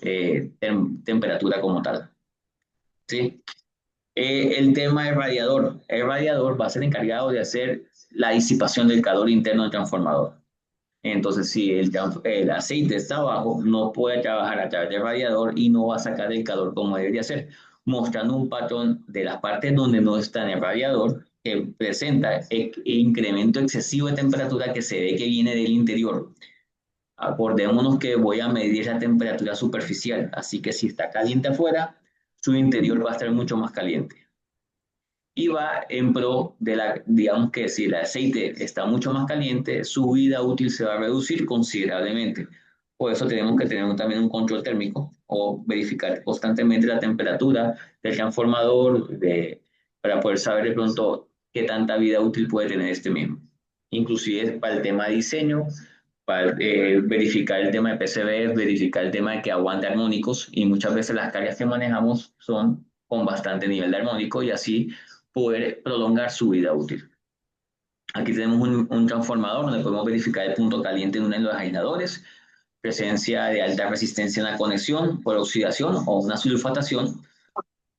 temperatura como tal. ¿Sí? El tema del radiador. El radiador va a ser encargado de hacer la disipación del calor interno del transformador. Entonces, si el aceite está abajo, no puede trabajar a través del radiador y no va a sacar el calor como debería ser, mostrando un patrón de las partes donde no está en el radiador, que presenta incremento excesivo de temperatura que se ve que viene del interior. Acordémonos que voy a medir la temperatura superficial, así que si está caliente afuera, su interior va a estar mucho más caliente. Y va en pro de digamos que si el aceite está mucho más caliente, su vida útil se va a reducir considerablemente. Por eso tenemos que tener también un control térmico o verificar constantemente la temperatura del transformador para poder saber de pronto qué tanta vida útil puede tener este mismo. Inclusive para el tema de diseño, para verificar el tema de PCB, verificar el tema de que aguante armónicos, y muchas veces las cargas que manejamos son con bastante nivel de armónico y así poder prolongar su vida útil. Aquí tenemos un transformador donde podemos verificar el punto caliente en uno de los aisladores, presencia de alta resistencia en la conexión por oxidación o una sulfatación,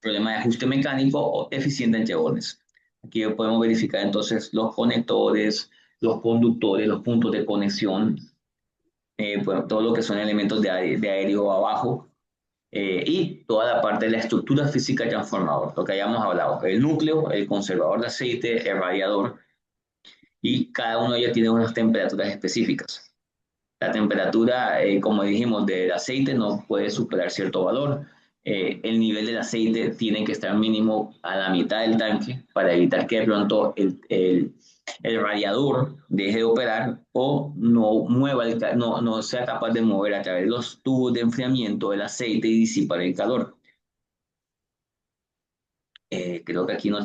problema de ajuste mecánico o eficiente en chabones. Aquí podemos verificar entonces los conectores, los conductores, los puntos de conexión, bueno, todo lo que son elementos de aéreo abajo, y toda la parte de la estructura física del transformador, lo que hayamos hablado, el núcleo, el conservador de aceite, el radiador, y cada uno de ellos tiene unas temperaturas específicas. La temperatura, como dijimos, del aceite no puede superar cierto valor. El nivel del aceite tiene que estar mínimo a la mitad del tanque para evitar que de pronto el radiador deje de operar o no sea capaz de mover a través de los tubos de enfriamiento el aceite y disipar el calor. Creo que aquí no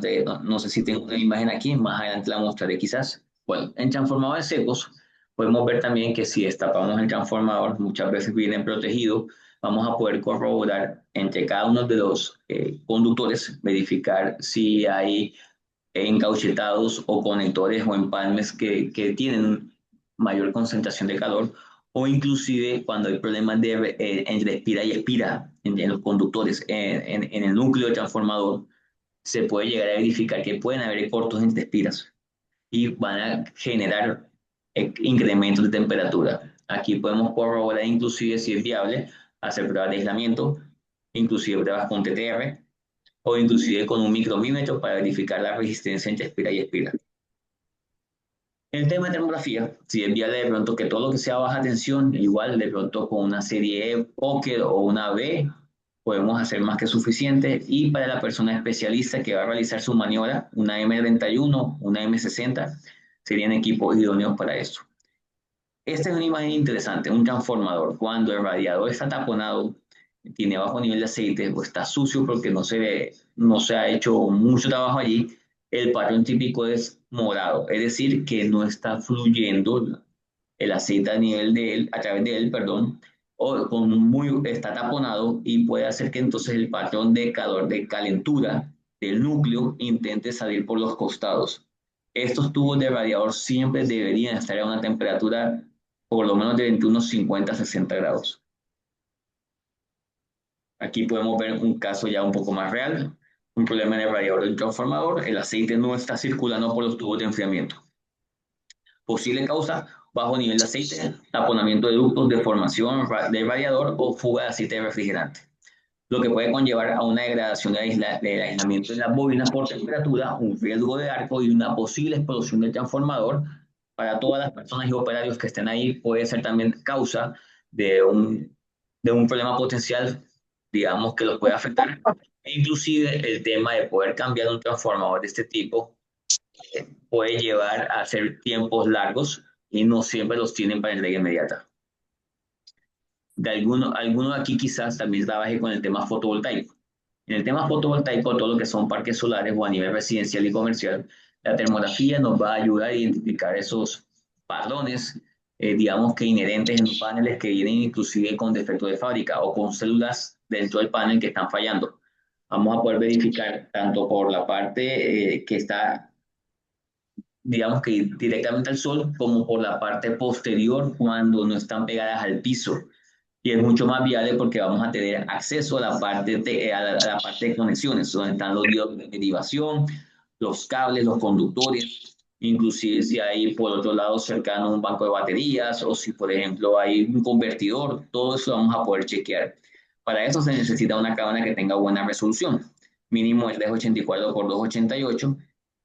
sé si tengo una imagen aquí, más adelante la mostraré quizás. Bueno, en transformadores secos podemos ver también que si destapamos el transformador, muchas veces viene protegido, vamos a poder corroborar entre cada uno de los conductores, verificar si hay encauchetados o conectores o empalmes que tienen mayor concentración de calor, o inclusive cuando hay problemas entre espira y expira en los conductores, en el núcleo del transformador, se puede llegar a verificar que pueden haber cortos entre espiras y van a generar incrementos de temperatura. Aquí podemos corroborar inclusive si es viable hacer pruebas de aislamiento, inclusive pruebas con TTR o inclusive con un micromímetro para verificar la resistencia entre espira y espira. El tema de termografía, si es viable de pronto que todo lo que sea baja tensión, igual de pronto con una serie E, Pocket o una B, podemos hacer más que suficiente. Y para la persona especialista que va a realizar su maniobra, una M31, una M60, serían equipos idóneos para esto. Esta es una imagen interesante, un transformador. Cuando el radiador está taponado, tiene bajo nivel de aceite o está sucio porque no se ha hecho mucho trabajo allí, el patrón típico es morado, es decir, que no está fluyendo el aceite a través de él, perdón, o está taponado y puede hacer que entonces el patrón de calor, de calentura del núcleo intente salir por los costados. Estos tubos de radiador siempre deberían estar a una temperatura por lo menos de 21, 50, 60 grados. Aquí podemos ver un caso ya un poco más real, un problema en el radiador del transformador, el aceite no está circulando por los tubos de enfriamiento. Posible causa, bajo nivel de aceite, taponamiento de ductos, deformación del radiador o fuga de aceite de refrigerante, lo que puede conllevar a una degradación del aislamiento de las bobinas por temperatura, un riesgo de arco y una posible explosión del transformador. Para todas las personas y operarios que estén ahí, puede ser también causa de un problema potencial, digamos, que los puede afectar. E inclusive el tema de poder cambiar un transformador de este tipo puede llevar a hacer tiempos largos y no siempre los tienen para entrega inmediata. Alguno aquí quizás también trabaje con el tema fotovoltaico. En el tema fotovoltaico, todo lo que son parques solares o a nivel residencial y comercial, la termografía nos va a ayudar a identificar esos patrones, digamos que inherentes en los paneles que vienen inclusive con defecto de fábrica o con células dentro del panel que están fallando. Vamos a poder verificar tanto por la parte que está, digamos que directamente al sol, como por la parte posterior cuando no están pegadas al piso. Y es mucho más viable porque vamos a tener acceso a la parte de conexiones, donde están los diodos de derivación, los cables, los conductores, inclusive si hay por otro lado cercano un banco de baterías o si por ejemplo hay un convertidor, todo eso vamos a poder chequear. Para eso se necesita una cámara que tenga buena resolución, mínimo el 384 por 288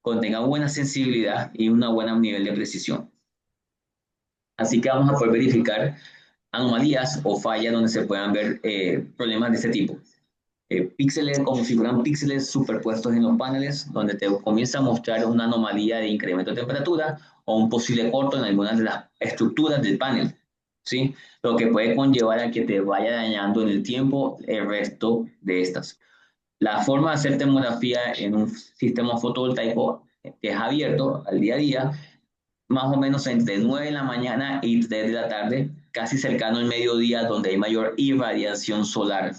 contenga buena sensibilidad y un buen nivel de precisión. Así que vamos a poder verificar anomalías o fallas donde se puedan ver problemas de este tipo. Píxeles como si fueran píxeles superpuestos en los paneles, donde te comienza a mostrar una anomalía de incremento de temperatura o un posible corto en algunas de las estructuras del panel, ¿sí? Lo que puede conllevar a que te vaya dañando en el tiempo el resto de estas. La forma de hacer termografía en un sistema fotovoltaico que es abierto al día a día, más o menos entre 9 de la mañana y 3 de la tarde, casi cercano al mediodía, donde hay mayor irradiación solar.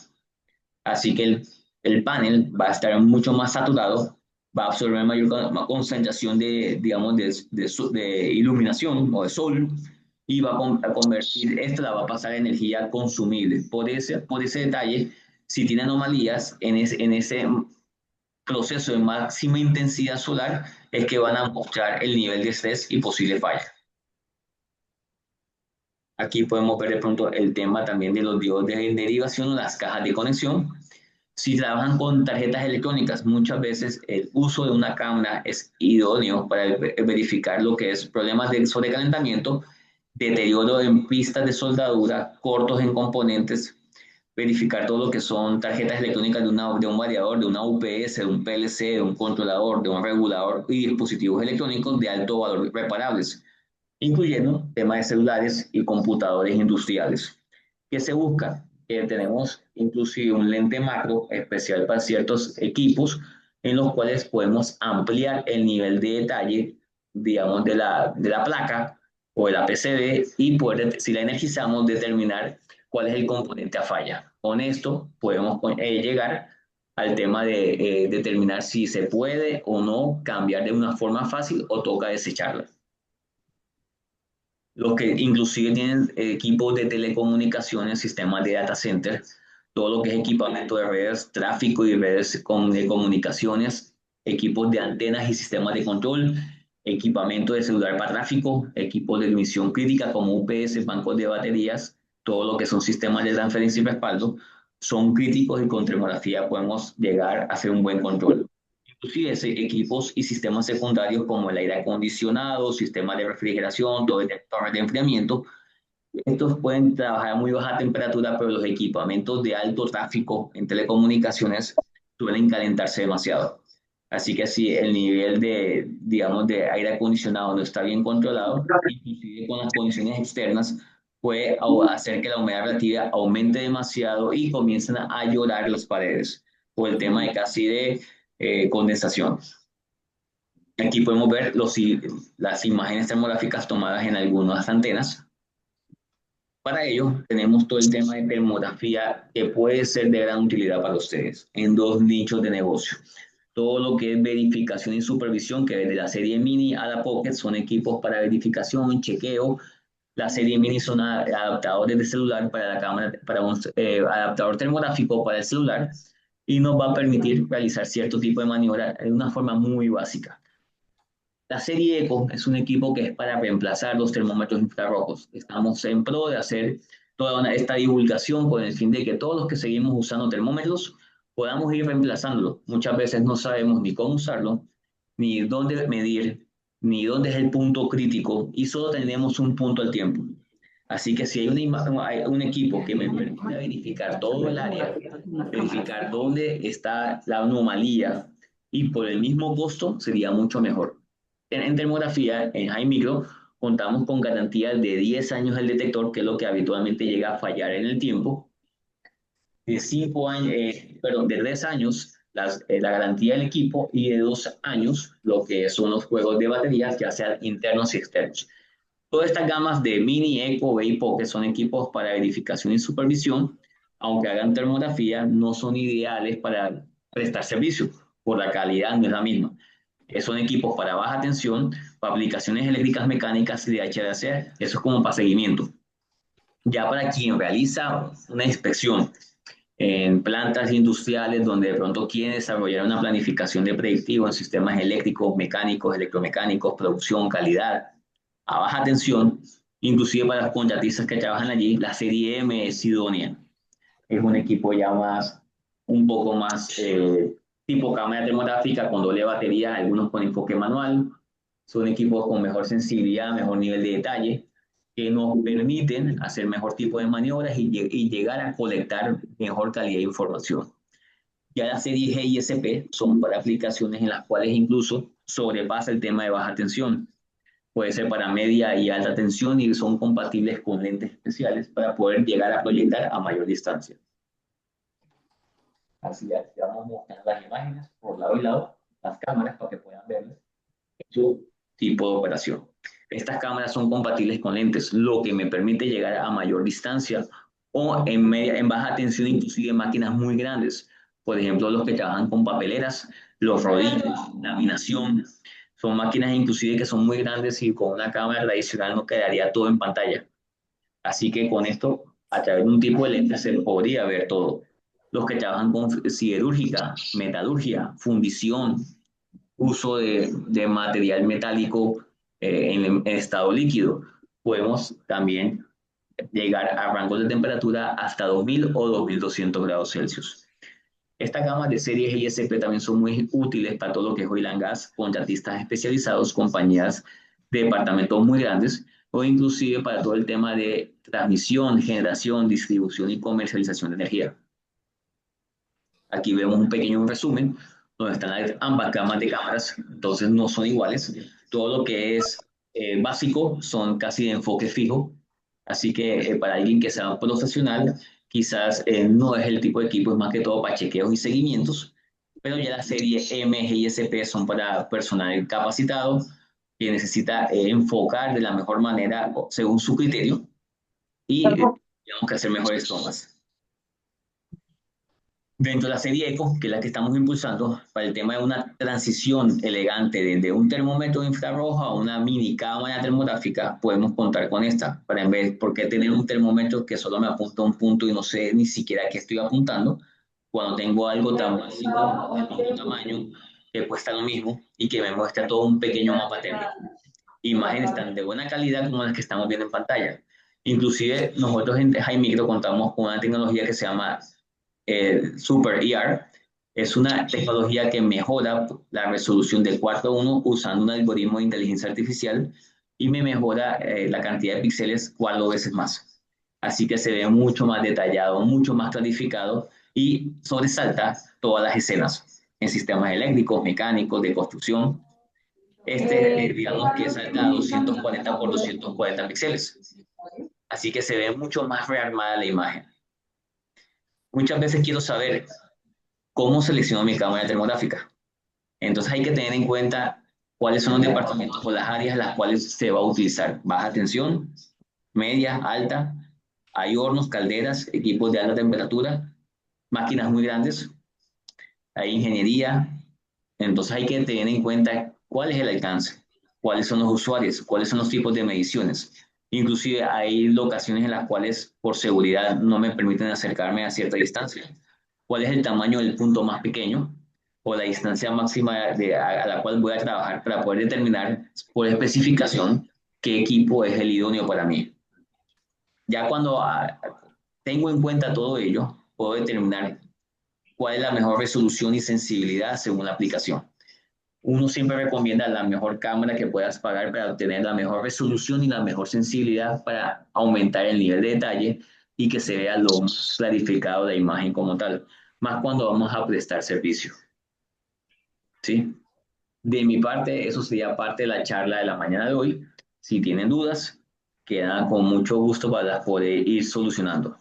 Así que el panel va a estar mucho más saturado, va a absorber mayor concentración de, digamos, de iluminación o de sol y va a convertir, esta la va a pasar a energía consumible. Por ese detalle, si tiene anomalías en ese proceso de máxima intensidad solar, es que van a mostrar el nivel de estrés y posible falla. Aquí podemos ver de pronto el tema también de los diodos de derivación o las cajas de conexión. Si trabajan con tarjetas electrónicas, muchas veces el uso de una cámara es idóneo para verificar lo que es problemas de sobrecalentamiento, deterioro en pistas de soldadura, cortos en componentes, verificar todo lo que son tarjetas electrónicas de un variador, de una UPS, de un PLC, de un controlador, de un regulador y dispositivos electrónicos de alto valor reparables, incluyendo temas de celulares y computadores industriales. ¿Qué se busca? Tenemos inclusive un lente macro especial para ciertos equipos en los cuales podemos ampliar el nivel de detalle, digamos, de la placa o de la PCB y poder, si la energizamos, determinar cuál es el componente a falla. Con esto podemos llegar al tema de determinar si se puede o no cambiar de una forma fácil o toca desecharla. Los que inclusive tienen equipos de telecomunicaciones, sistemas de data center, todo lo que es equipamiento de redes, tráfico y redes de comunicaciones, equipos de antenas y sistemas de control, equipamiento de celular para tráfico, equipos de emisión crítica como UPS, bancos de baterías, todo lo que son sistemas de transferencia y respaldo, son críticos y con termografía podemos llegar a hacer un buen control. Inclusive equipos y sistemas secundarios como el aire acondicionado, sistemas de refrigeración, torres de enfriamiento. Estos pueden trabajar a muy baja temperatura, pero los equipamientos de alto tráfico en telecomunicaciones suelen calentarse demasiado. Así que si el nivel de, digamos, de aire acondicionado no está bien controlado, inclusive con las condiciones externas, puede hacer que la humedad relativa aumente demasiado y comiencen a llorar las paredes por el tema de casi de condensación. Aquí podemos ver las imágenes termográficas tomadas en algunas antenas. Para ello, tenemos todo el tema de termografía que puede ser de gran utilidad para ustedes en dos nichos de negocio. Todo lo que es verificación y supervisión, que desde la serie Mini a la Pocket son equipos para verificación, chequeo. La serie Mini son adaptadores de celular para la cámara, para un adaptador termográfico para el celular y nos va a permitir realizar cierto tipo de maniobra de una forma muy básica. La serie ECO es un equipo que es para reemplazar los termómetros infrarrojos. Estamos en pro de hacer toda esta divulgación con el fin de que todos los que seguimos usando termómetros podamos ir reemplazándolo. Muchas veces no sabemos ni cómo usarlo, ni dónde medir, ni dónde es el punto crítico y solo tenemos un punto al tiempo. Así que si hay un equipo que me permite verificar todo el área, verificar dónde está la anomalía y por el mismo costo, sería mucho mejor. En termografía, en High Micro, contamos con garantías de 10 años del detector, que es lo que habitualmente llega a fallar en el tiempo. De 5 años, de 3 años la garantía del equipo y de 2 años lo que son los juegos de baterías, ya sean internos y externos. Todas estas gamas de Mini, Eco, y Pocket son equipos para verificación y supervisión, aunque hagan termografía, no son ideales para prestar servicio, por la calidad no es la misma. Son equipos para baja tensión, para aplicaciones eléctricas mecánicas y de HVAC, eso es como para seguimiento. Ya para quien realiza una inspección en plantas industriales donde de pronto quiere desarrollar una planificación de predictivo en sistemas eléctricos, mecánicos, electromecánicos, producción, calidad, a baja tensión, inclusive para los contratistas que trabajan allí, la serie M es idónea. Es un equipo ya un poco más tipo cámara termográfica con doble batería, algunos con enfoque manual. Son equipos con mejor sensibilidad, mejor nivel de detalle, que nos permiten hacer mejor tipo de maniobras y llegar a colectar mejor calidad de información. Ya la serie G y SP son para aplicaciones en las cuales incluso sobrepasa el tema de baja tensión. Puede ser para media y alta tensión y son compatibles con lentes especiales para poder llegar a proyectar a mayor distancia. Así es, vamos mostrando las imágenes por lado y lado, las cámaras para que puedan verlas, su tipo de operación. Estas cámaras son compatibles con lentes, lo que me permite llegar a mayor distancia o en baja tensión, inclusive máquinas muy grandes. Por ejemplo, los que trabajan con papeleras, los rodillos, laminación. Son máquinas inclusive que son muy grandes y con una cámara tradicional no quedaría todo en pantalla. Así que con esto, a través de un tipo de lente se podría ver todo. Los que trabajan con siderúrgica, metalurgia, fundición, uso de material metálico en estado líquido, podemos también llegar a rangos de temperatura hasta 2000 o 2200 grados Celsius. Estas gamas de series ISP también son muy útiles para todo lo que es oil and gas, contratistas especializados, compañías de departamentos muy grandes, o inclusive para todo el tema de transmisión, generación, distribución y comercialización de energía. Aquí vemos un pequeño resumen donde están ambas gamas de cámaras, entonces no son iguales. Todo lo que es básico son casi de enfoque fijo, así que para alguien que sea profesional, quizás no es el tipo de equipo, es más que todo para chequeos y seguimientos, pero ya la serie M, G y SP son para personal capacitado que necesita enfocar de la mejor manera según su criterio y tenemos que hacer mejores tomas. Dentro de la serie Eco, que es la que estamos impulsando, para el tema de una transición elegante desde un termómetro infrarrojo a una mini cámara termográfica, podemos contar con esta. Para en vez, ¿por qué tener un termómetro que solo me apunta a un punto y no sé ni siquiera qué estoy apuntando? Cuando tengo algo tan básico, de mismo tamaño, que cuesta lo mismo y que me muestra todo un pequeño mapa térmico. Imágenes tan de buena calidad como las que estamos viendo en pantalla. Inclusive nosotros en Jaimicro contamos con una tecnología que se llama Super ER. Es una tecnología que mejora la resolución del 4:1 usando un algoritmo de inteligencia artificial y me mejora la cantidad de píxeles 4 veces más. Así que se ve mucho más detallado, mucho más clarificado y sobresalta todas las escenas en sistemas eléctricos, mecánicos, de construcción. Digamos que salta a 240 por 240 píxeles. Así que se ve mucho más rearmada la imagen. Muchas veces quiero saber cómo selecciono mi cámara termográfica. Entonces hay que tener en cuenta cuáles son los departamentos o las áreas en las cuales se va a utilizar. Baja tensión, media, alta. Hay hornos, calderas, equipos de alta temperatura, máquinas muy grandes. Hay ingeniería. Entonces hay que tener en cuenta cuál es el alcance, cuáles son los usuarios, cuáles son los tipos de mediciones. Inclusive hay locaciones en las cuales por seguridad no me permiten acercarme a cierta distancia. ¿Cuál es el tamaño del punto más pequeño o la distancia máxima a la cual voy a trabajar para poder determinar por especificación qué equipo es el idóneo para mí? Ya cuando tengo en cuenta todo ello, puedo determinar cuál es la mejor resolución y sensibilidad según la aplicación. Uno siempre recomienda la mejor cámara que puedas pagar para obtener la mejor resolución y la mejor sensibilidad para aumentar el nivel de detalle y que se vea lo más clarificado de la imagen como tal, más cuando vamos a prestar servicio. ¿Sí? De mi parte, eso sería parte de la charla de la mañana de hoy. Si tienen dudas, quedan con mucho gusto para poder ir solucionando.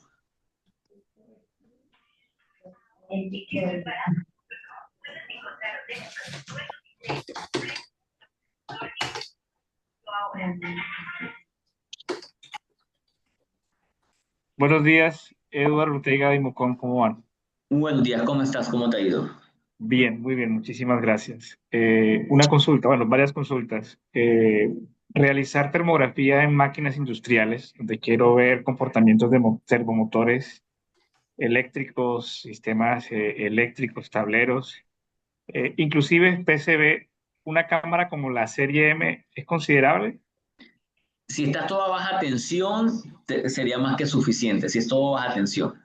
Buenos días, Eduardo Ortega de Mocón, ¿cómo van? Buenos días, ¿cómo estás? ¿Cómo te ha ido? Bien, muy bien, muchísimas gracias. Una consulta, bueno, varias consultas. Realizar termografía en máquinas industriales, donde quiero ver comportamientos de servomotores eléctricos, sistemas eléctricos, tableros, inclusive PCB, una cámara como la serie M es considerable. Si está toda baja tensión, sería más que suficiente, si es todo baja tensión.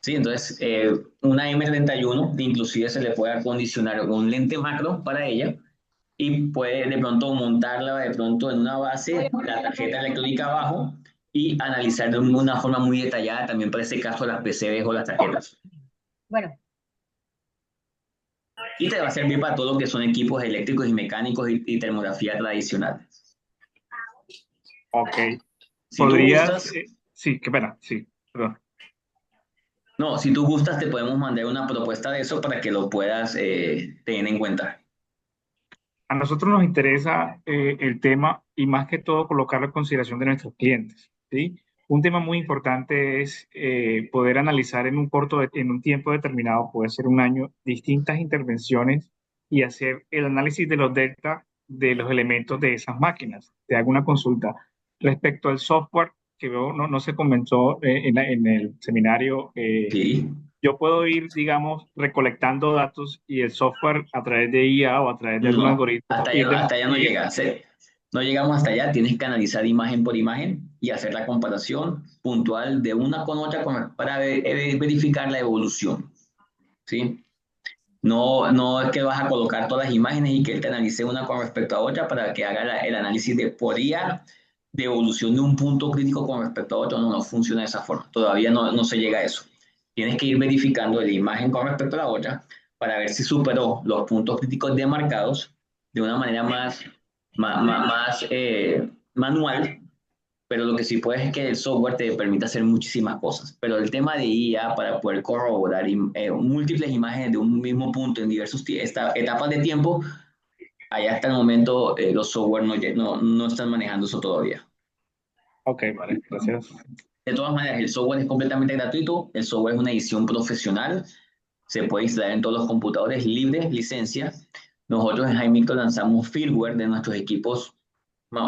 Sí, entonces una M31, inclusive se le puede acondicionar un lente macro para ella y puede de pronto montarla de pronto en una base, la tarjeta electrónica abajo y analizar de una forma muy detallada también para ese caso las PCBs o las tarjetas. Bueno, Y te va a servir para todo lo que son equipos eléctricos y mecánicos y termografía tradicional. Ok. Si tú ¿Podrías? gustas, Sí, qué pena, sí, perdón. no, si tú gustas te podemos mandar una propuesta de eso para que lo puedas tener en cuenta. A nosotros nos interesa el tema y más que todo colocarlo en consideración de nuestros clientes, ¿sí? Un tema muy importante es poder analizar en un tiempo determinado, puede ser un año, distintas intervenciones y hacer el análisis de los delta de los elementos de esas máquinas. Te hago una consulta respecto al software que veo, no se comentó en el seminario. Sí. Yo puedo ir, digamos, recolectando datos y el software a través de IA o a través de algún No, algoritmo ir hasta allá no llega. No llegamos hasta allá, tienes que analizar imagen por imagen y hacer la comparación puntual de una con otra para verificar la evolución, ¿sí? No es que vas a colocar todas las imágenes y que él te analice una con respecto a otra para que haga el análisis de por IA de evolución de un punto crítico con respecto a otro. No funciona de esa forma. Todavía no se llega a eso. Tienes que ir verificando la imagen con respecto a la otra para ver si superó los puntos críticos demarcados de una manera más manual, pero lo que sí puedes es que el software te permite hacer muchísimas cosas. Pero el tema de IA para poder corroborar múltiples imágenes de un mismo punto en diversas etapas de tiempo, allá hasta el momento los software no están manejando eso todavía. Ok, vale, gracias. De todas maneras, el software es completamente gratuito, el software es una edición profesional, se puede instalar en todos los computadores libre, licencia. Nosotros en Jaimito lanzamos firmware de nuestros equipos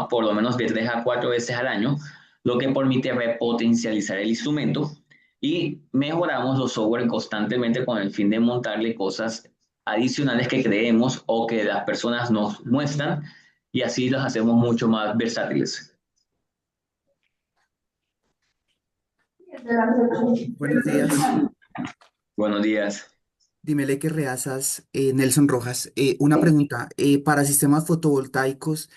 por lo menos de 3 a 4 veces al año, lo que permite repotencializar el instrumento y mejoramos los software constantemente con el fin de montarle cosas adicionales que creemos o que las personas nos muestran y así los hacemos mucho más versátiles. Buenos días. Buenos días. Dímele que Reazas, Nelson Rojas. Una pregunta, para sistemas fotovoltaicos,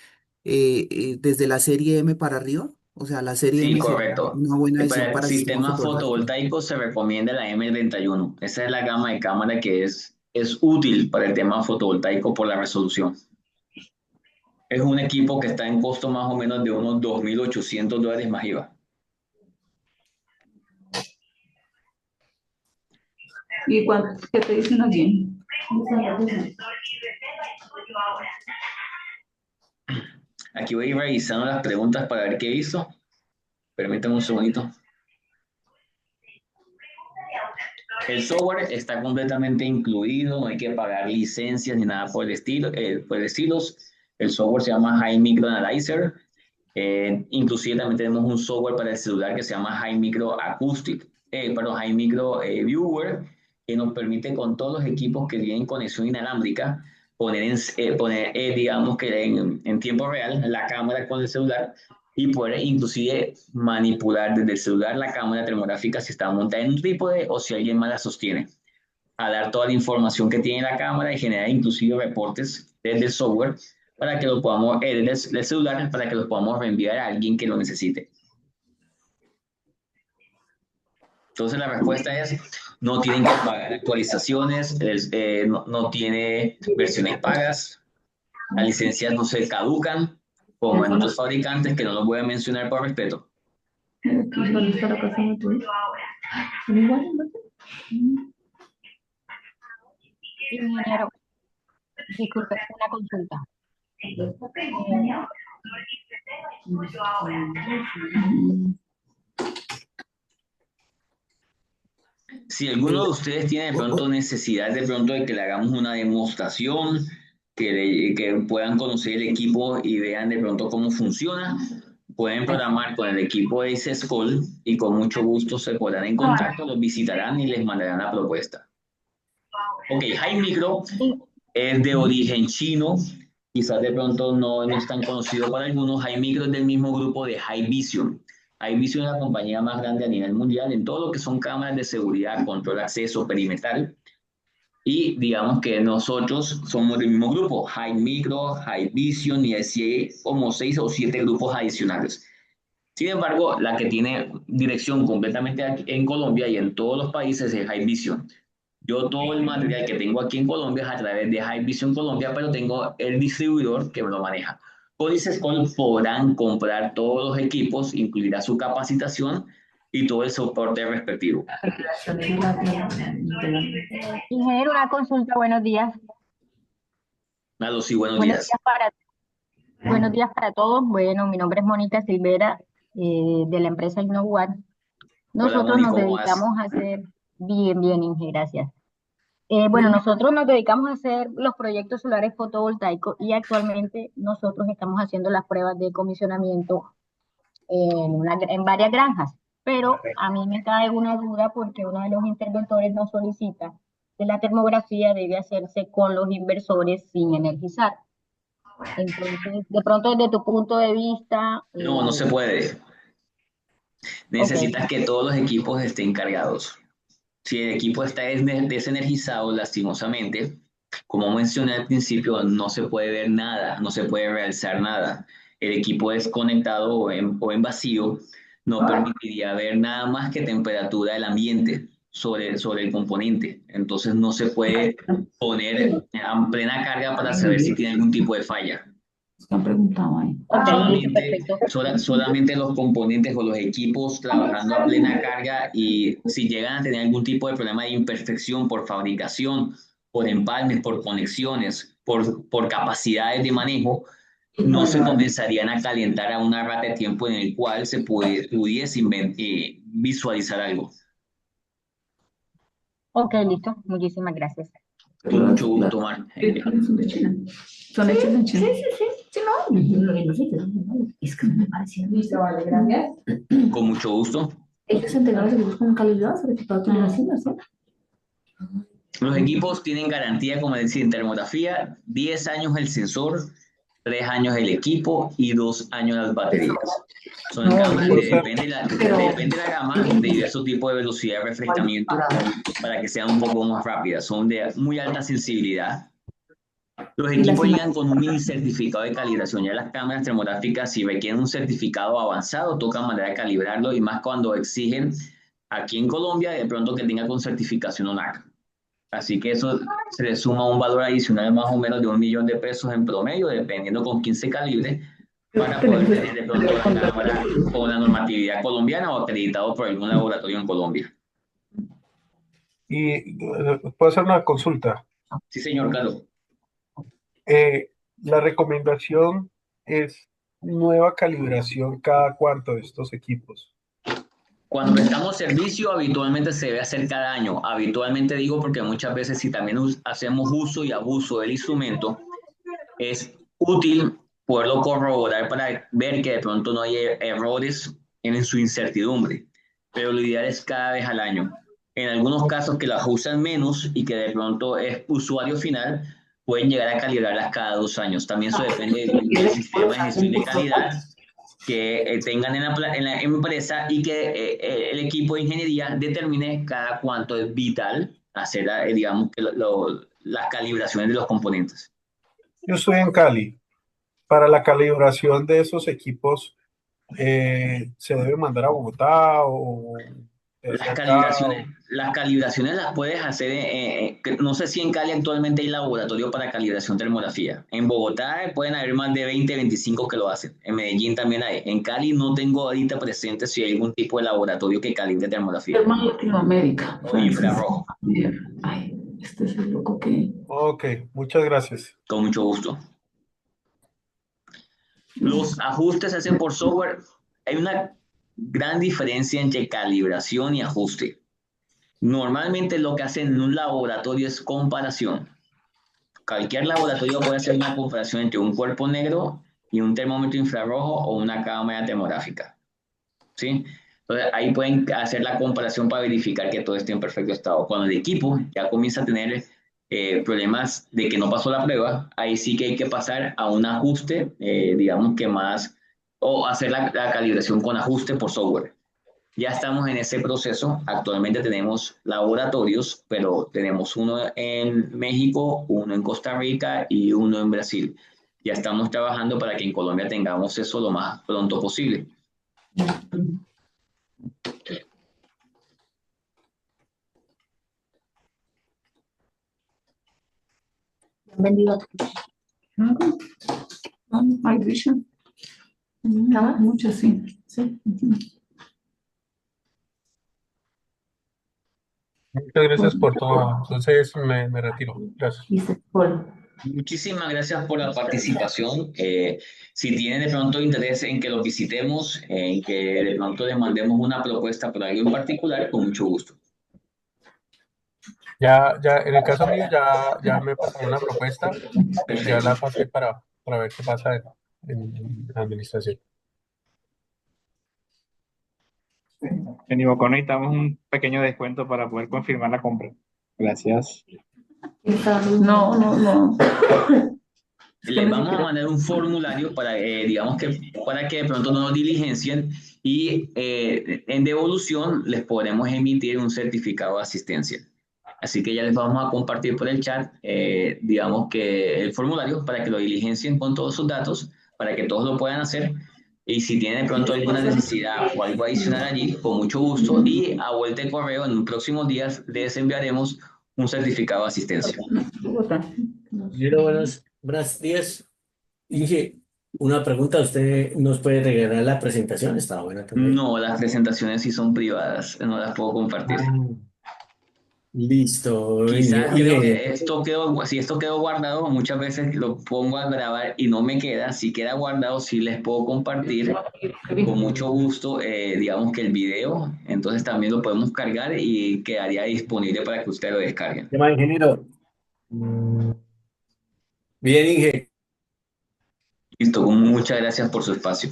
desde la serie M para arriba, o sea, la serie Sí, M sería correcto. una buena adición Para para sistemas sistemas fotovoltaicos. fotovoltaicos se recomienda la M31. Esa es la gama de cámara que es útil para el tema fotovoltaico por la resolución. Es un equipo que está en costo más o menos de unos $2.800 más IVA. ¿Y qué te dicen allí? Aquí voy a ir revisando las preguntas para ver qué hizo. Permítanme un segundito. El software está completamente incluido, no hay que pagar licencias ni nada por el estilo. El software se llama High Micro Analyzer. Inclusive también tenemos un software para el celular que se llama High Micro High Micro Viewer, que nos permite con todos los equipos que tienen conexión inalámbrica poner digamos que en tiempo real la cámara con el celular y poder inclusive manipular desde el celular la cámara termográfica si está montada en un trípode o si alguien más la sostiene. A dar toda la información que tiene la cámara y generar inclusive reportes desde el software para que lo podamos, desde el celular, para que lo podamos reenviar a alguien que lo necesite. Entonces la respuesta es, no tienen que pagar actualizaciones, no tiene versiones pagas, las licencias no se caducan, como en otros fabricantes que no los voy a mencionar por respeto. ingeniero, disculpe, una consulta. Si alguno de ustedes tiene de pronto necesidad de pronto de que le hagamos una demostración, que puedan conocer el equipo y vean de pronto cómo funciona, pueden programar con el equipo de ICESCOL y con mucho gusto se pondrán en contacto, los visitarán y les mandarán la propuesta. Ok, High Micro es de origen chino, quizás de pronto no es tan conocido para algunos. High Micro es del mismo grupo de High Vision. Hyvision es la compañía más grande a nivel mundial en todo lo que son cámaras de seguridad, control de acceso, perimetral. Y digamos que nosotros somos del mismo grupo, High Micro, Hyvision y así hay como 6 o 7 grupos adicionales. Sin embargo, la que tiene dirección completamente en Colombia y en todos los países es Hyvision. Yo todo el material que tengo aquí en Colombia es a través de Hyvision Colombia, pero tengo el distribuidor que me lo maneja. Con ICESCOL podrán comprar todos los equipos, incluirá su capacitación y todo el soporte respectivo. Ingeniero, una consulta, buenos días. Aló, sí, buenos Buenos días. días buenos días para todos. Bueno, mi nombre es Mónica Silvera, de la empresa InnoWat. Hola, Nosotros Moni, nos ¿cómo vas? dedicamos a hacer, bien, Inge, gracias. Bueno, nosotros nos dedicamos a hacer los proyectos solares fotovoltaicos y actualmente nosotros estamos haciendo las pruebas de comisionamiento en varias granjas. Pero a mí me cae una duda porque uno de los interventores nos solicita que la termografía debe hacerse con los inversores sin energizar. Entonces, de pronto desde tu punto de vista, No, no se puede. ok, Necesitas que todos los equipos estén cargados. Si el equipo está desenergizado, lastimosamente, como mencioné al principio, no se puede ver nada, no se puede realizar nada. El equipo desconectado o en vacío no permitiría ver nada más que temperatura del ambiente sobre el componente. Entonces no se puede poner a plena carga para saber si tiene algún tipo de falla. Han preguntado ahí. ok, listo, Solamente, perfecto. solamente los componentes o los equipos trabajando a plena carga y si llegan a tener algún tipo de problema de imperfección por fabricación, por empalmes, por conexiones, por capacidades de manejo, no se comenzarían a calentar a una rata de tiempo en el cual se pudiese visualizar algo. Ok, listo, muchísimas gracias. Con mucho gusto, Mar. Son de China. Son hechos en China. Sí, no. No sé, es que no me parecía. Listo, vale, gracias. Con mucho gusto. Ellos entregan los equipos con calidad, certificado con la ¿sí? Los equipos tienen garantía, como decía, en termografía, 10 años el sensor, 3 años el equipo y 2 años las baterías. Son cámaras, depende de la gama, de diversos tipos de velocidad de refrescamiento para que sean un poco más rápidas. Son de muy alta sensibilidad. Los equipos llegan con un mini certificado de calibración. Ya las cámaras termográficas, si requieren un certificado avanzado, toca manera de calibrarlo y más cuando exigen aquí en Colombia de pronto que tenga con certificación ONAC. Así que eso se le suma un valor adicional más o menos de $1.000.000 en promedio, dependiendo con quién se calibre, para poder tener de pronto la cámara con la normatividad colombiana o acreditado por algún laboratorio en Colombia. Y puedo hacer una consulta. Sí, señor Carlos. La recomendación es nueva calibración cada cuánto de estos equipos. Cuando prestamos servicio, habitualmente se debe hacer cada año. Habitualmente digo porque muchas veces si también hacemos uso y abuso del instrumento, es útil poderlo corroborar para ver que de pronto no hay errores en su incertidumbre. Pero lo ideal es cada vez al año. En algunos casos que las usan menos y que de pronto es usuario final, pueden llegar a calibrarlas cada 2 años. También eso depende del sistema de gestión de calidad que tengan en la empresa y que el equipo de ingeniería determine cada cuánto es vital hacer, digamos, que las calibraciones de los componentes. Yo estoy en Cali. Para la calibración de esos equipos, ¿se debe mandar a Bogotá o Las calibraciones las puedes hacer, no sé si en Cali actualmente hay laboratorio para calibración termografía. En Bogotá pueden haber más de 20, 25 que lo hacen. En Medellín también hay. En Cali no tengo ahorita presente si hay algún tipo de laboratorio que calibre termografía. Hermano Latinoamérica. O infrarrojo. Ay, este es el loco que... Ok, muchas gracias. Con mucho gusto. Los ajustes se hacen por software. Hay una gran diferencia entre calibración y ajuste. Normalmente lo que hacen en un laboratorio es comparación. Cualquier laboratorio puede hacer una comparación entre un cuerpo negro y un termómetro infrarrojo o una cámara termográfica. ¿Sí? Entonces ahí pueden hacer la comparación para verificar que todo esté en perfecto estado. Cuando el equipo ya comienza a tener problemas de que no pasó la prueba, ahí sí que hay que pasar a un ajuste, digamos que más o hacer la calibración con ajuste por software. Ya estamos en ese proceso. Actualmente tenemos laboratorios, pero tenemos uno en México, uno en Costa Rica y uno en Brasil. Ya estamos trabajando para que en Colombia tengamos eso lo más pronto posible. Han vendido. Hay vision. Muchas, sí. Sí. Muchas gracias por todo. Entonces me retiro. Gracias. Dice Paul. Muchísimas gracias por la participación. Si tienen de pronto interés en que los visitemos, en que de pronto les mandemos una propuesta por algo en particular, con mucho gusto. Ya, en el caso mío ya me pasaron una propuesta y ya la pasé para ver qué pasa en la administración. En Ivocon necesitamos un pequeño descuento para poder confirmar la compra. Gracias. No. Les vamos a mandar un formulario para, digamos que, para que de pronto no nos diligencien y en devolución les podremos emitir un certificado de asistencia. Así que ya les vamos a compartir por el chat, digamos que el formulario para que lo diligencien con todos sus datos, para que todos lo puedan hacer. Y si tienen de pronto alguna necesidad o algo adicional allí, con mucho gusto. Y a vuelta de correo, en los próximos días les enviaremos un certificado de asistencia. Buenos días. Inge, una pregunta, ¿usted nos puede regalar la presentación? Está buena también. No, las presentaciones sí son privadas, no las puedo compartir. Listo. Quizás Inge. creo que si esto quedó guardado, muchas veces lo pongo a grabar y no me queda. Si queda guardado, sí les puedo compartir con mucho gusto, digamos que el video. Entonces también lo podemos cargar y quedaría disponible para que ustedes lo descarguen. ¿Qué más, ingeniero? Bien, Inge. Listo, muchas gracias por su espacio.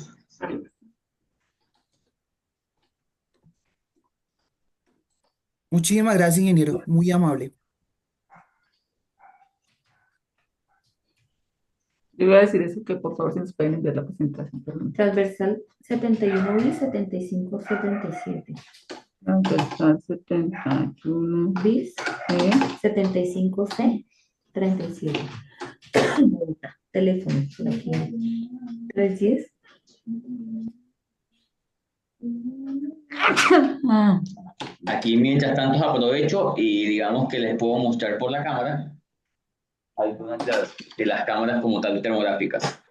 Muchísimas gracias, ingeniero. Muy amable. Yo iba a decir eso, que por favor si nos pueden enviar la presentación. Transversal 71 bis, 75, 77. Transversal 71 Bis, C. 75C, 37. Teléfono, por aquí. 310. Aquí mientras tanto aprovecho y digamos que les puedo mostrar por la cámara algunas de las cámaras como tal termográficas.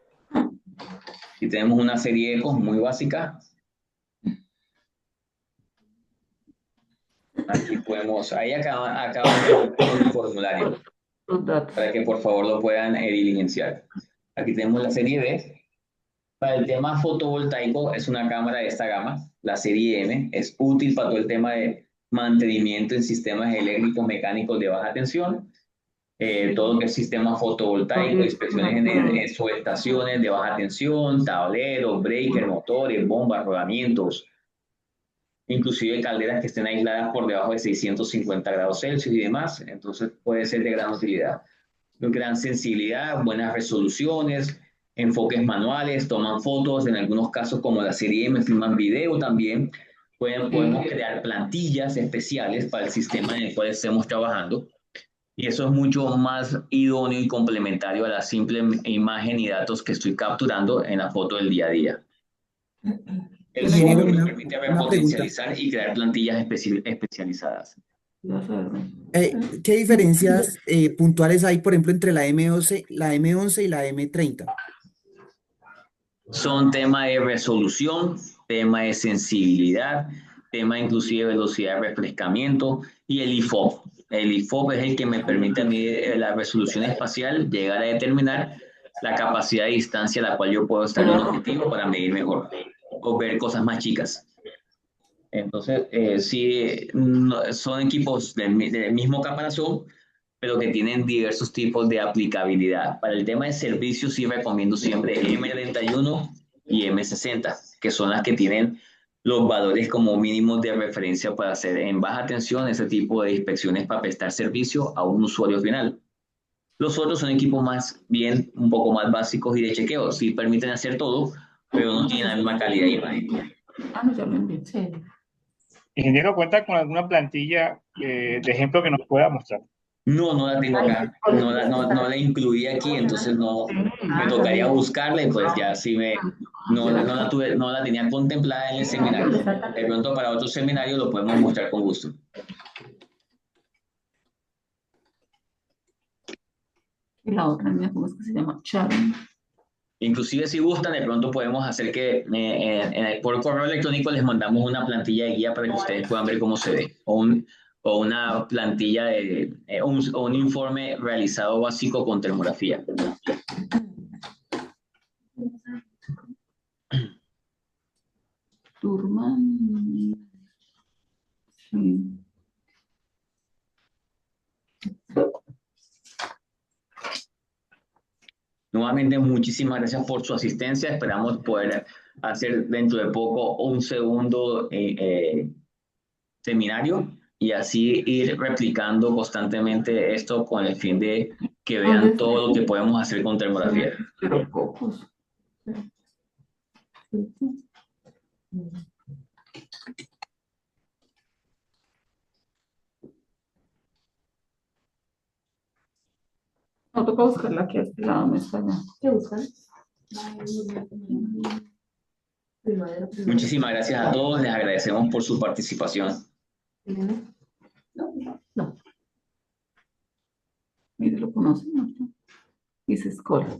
Aquí tenemos una serie de ecos muy básica. Aquí podemos, ahí acabamos el formulario para que por favor lo puedan diligenciar. Aquí tenemos la serie B. Para el tema fotovoltaico es una cámara de esta gama, la serie M. Es útil para todo el tema de mantenimiento en sistemas eléctricos mecánicos de baja tensión. Todo lo que es sistema fotovoltaico, inspecciones en subestaciones de baja tensión, tableros, breakers, motores, bombas, rodamientos, inclusive calderas que estén aisladas por debajo de 650 grados Celsius y demás. Entonces puede ser de gran utilidad. Gran sensibilidad, buenas resoluciones, enfoques manuales, toman fotos, en algunos casos como la serie M, filman video también. Podemos crear plantillas especiales para el sistema en el cual estemos trabajando. Y eso es mucho más idóneo y complementario a la simple imagen y datos que estoy capturando en la foto del día a día. El software nos permite potencializar y crear plantillas especializadas. ¿Qué diferencias puntuales hay, por ejemplo, entre la M11 y la M30? Son tema de resolución, tema de sensibilidad, tema inclusive de velocidad de refrescamiento y el IFOP. El IFOP es el que me permite a mí la resolución espacial llegar a determinar la capacidad de distancia a la cual yo puedo estar en un objetivo para medir mejor o ver cosas más chicas. Entonces, sí, son equipos del mismo caparazón, pero que tienen diversos tipos de aplicabilidad. Para el tema de servicios sí recomiendo siempre M31 y M60, que son las que tienen los valores como mínimos de referencia para hacer en baja tensión ese tipo de inspecciones para prestar servicio a un usuario final. Los otros son equipos más bien un poco más básicos y de chequeo, sí permiten hacer todo, pero no tiene la misma calidad de imagen. Ah, no, ya lo envié. Sí. Ingeniero, ¿cuenta con alguna plantilla de ejemplo que nos pueda mostrar? No la tengo acá, no la incluí aquí, entonces no, me tocaría buscarla y pues ya sí no la tenía contemplada en el seminario. De pronto para otro seminario lo podemos mostrar con gusto. Y la otra niña, ¿cómo es que se llama? Sharon. Inclusive si gustan, de pronto podemos hacer que por correo electrónico les mandamos una plantilla de guía para que ustedes puedan ver cómo se ve, o una plantilla o un informe realizado básico con termografía. Turman. Sí. Nuevamente, muchísimas gracias por su asistencia. Esperamos poder hacer dentro de poco un segundo seminario y así ir replicando constantemente esto con el fin de que vean todo lo que podemos hacer con termografía. Pero pocos. No toca buscarla aquí a este lado, no está allá. ¿Qué buscan? Muchísimas gracias a todos. Les agradecemos por su participación. No. Mire, lo conocen, ¿no? Dice Escola.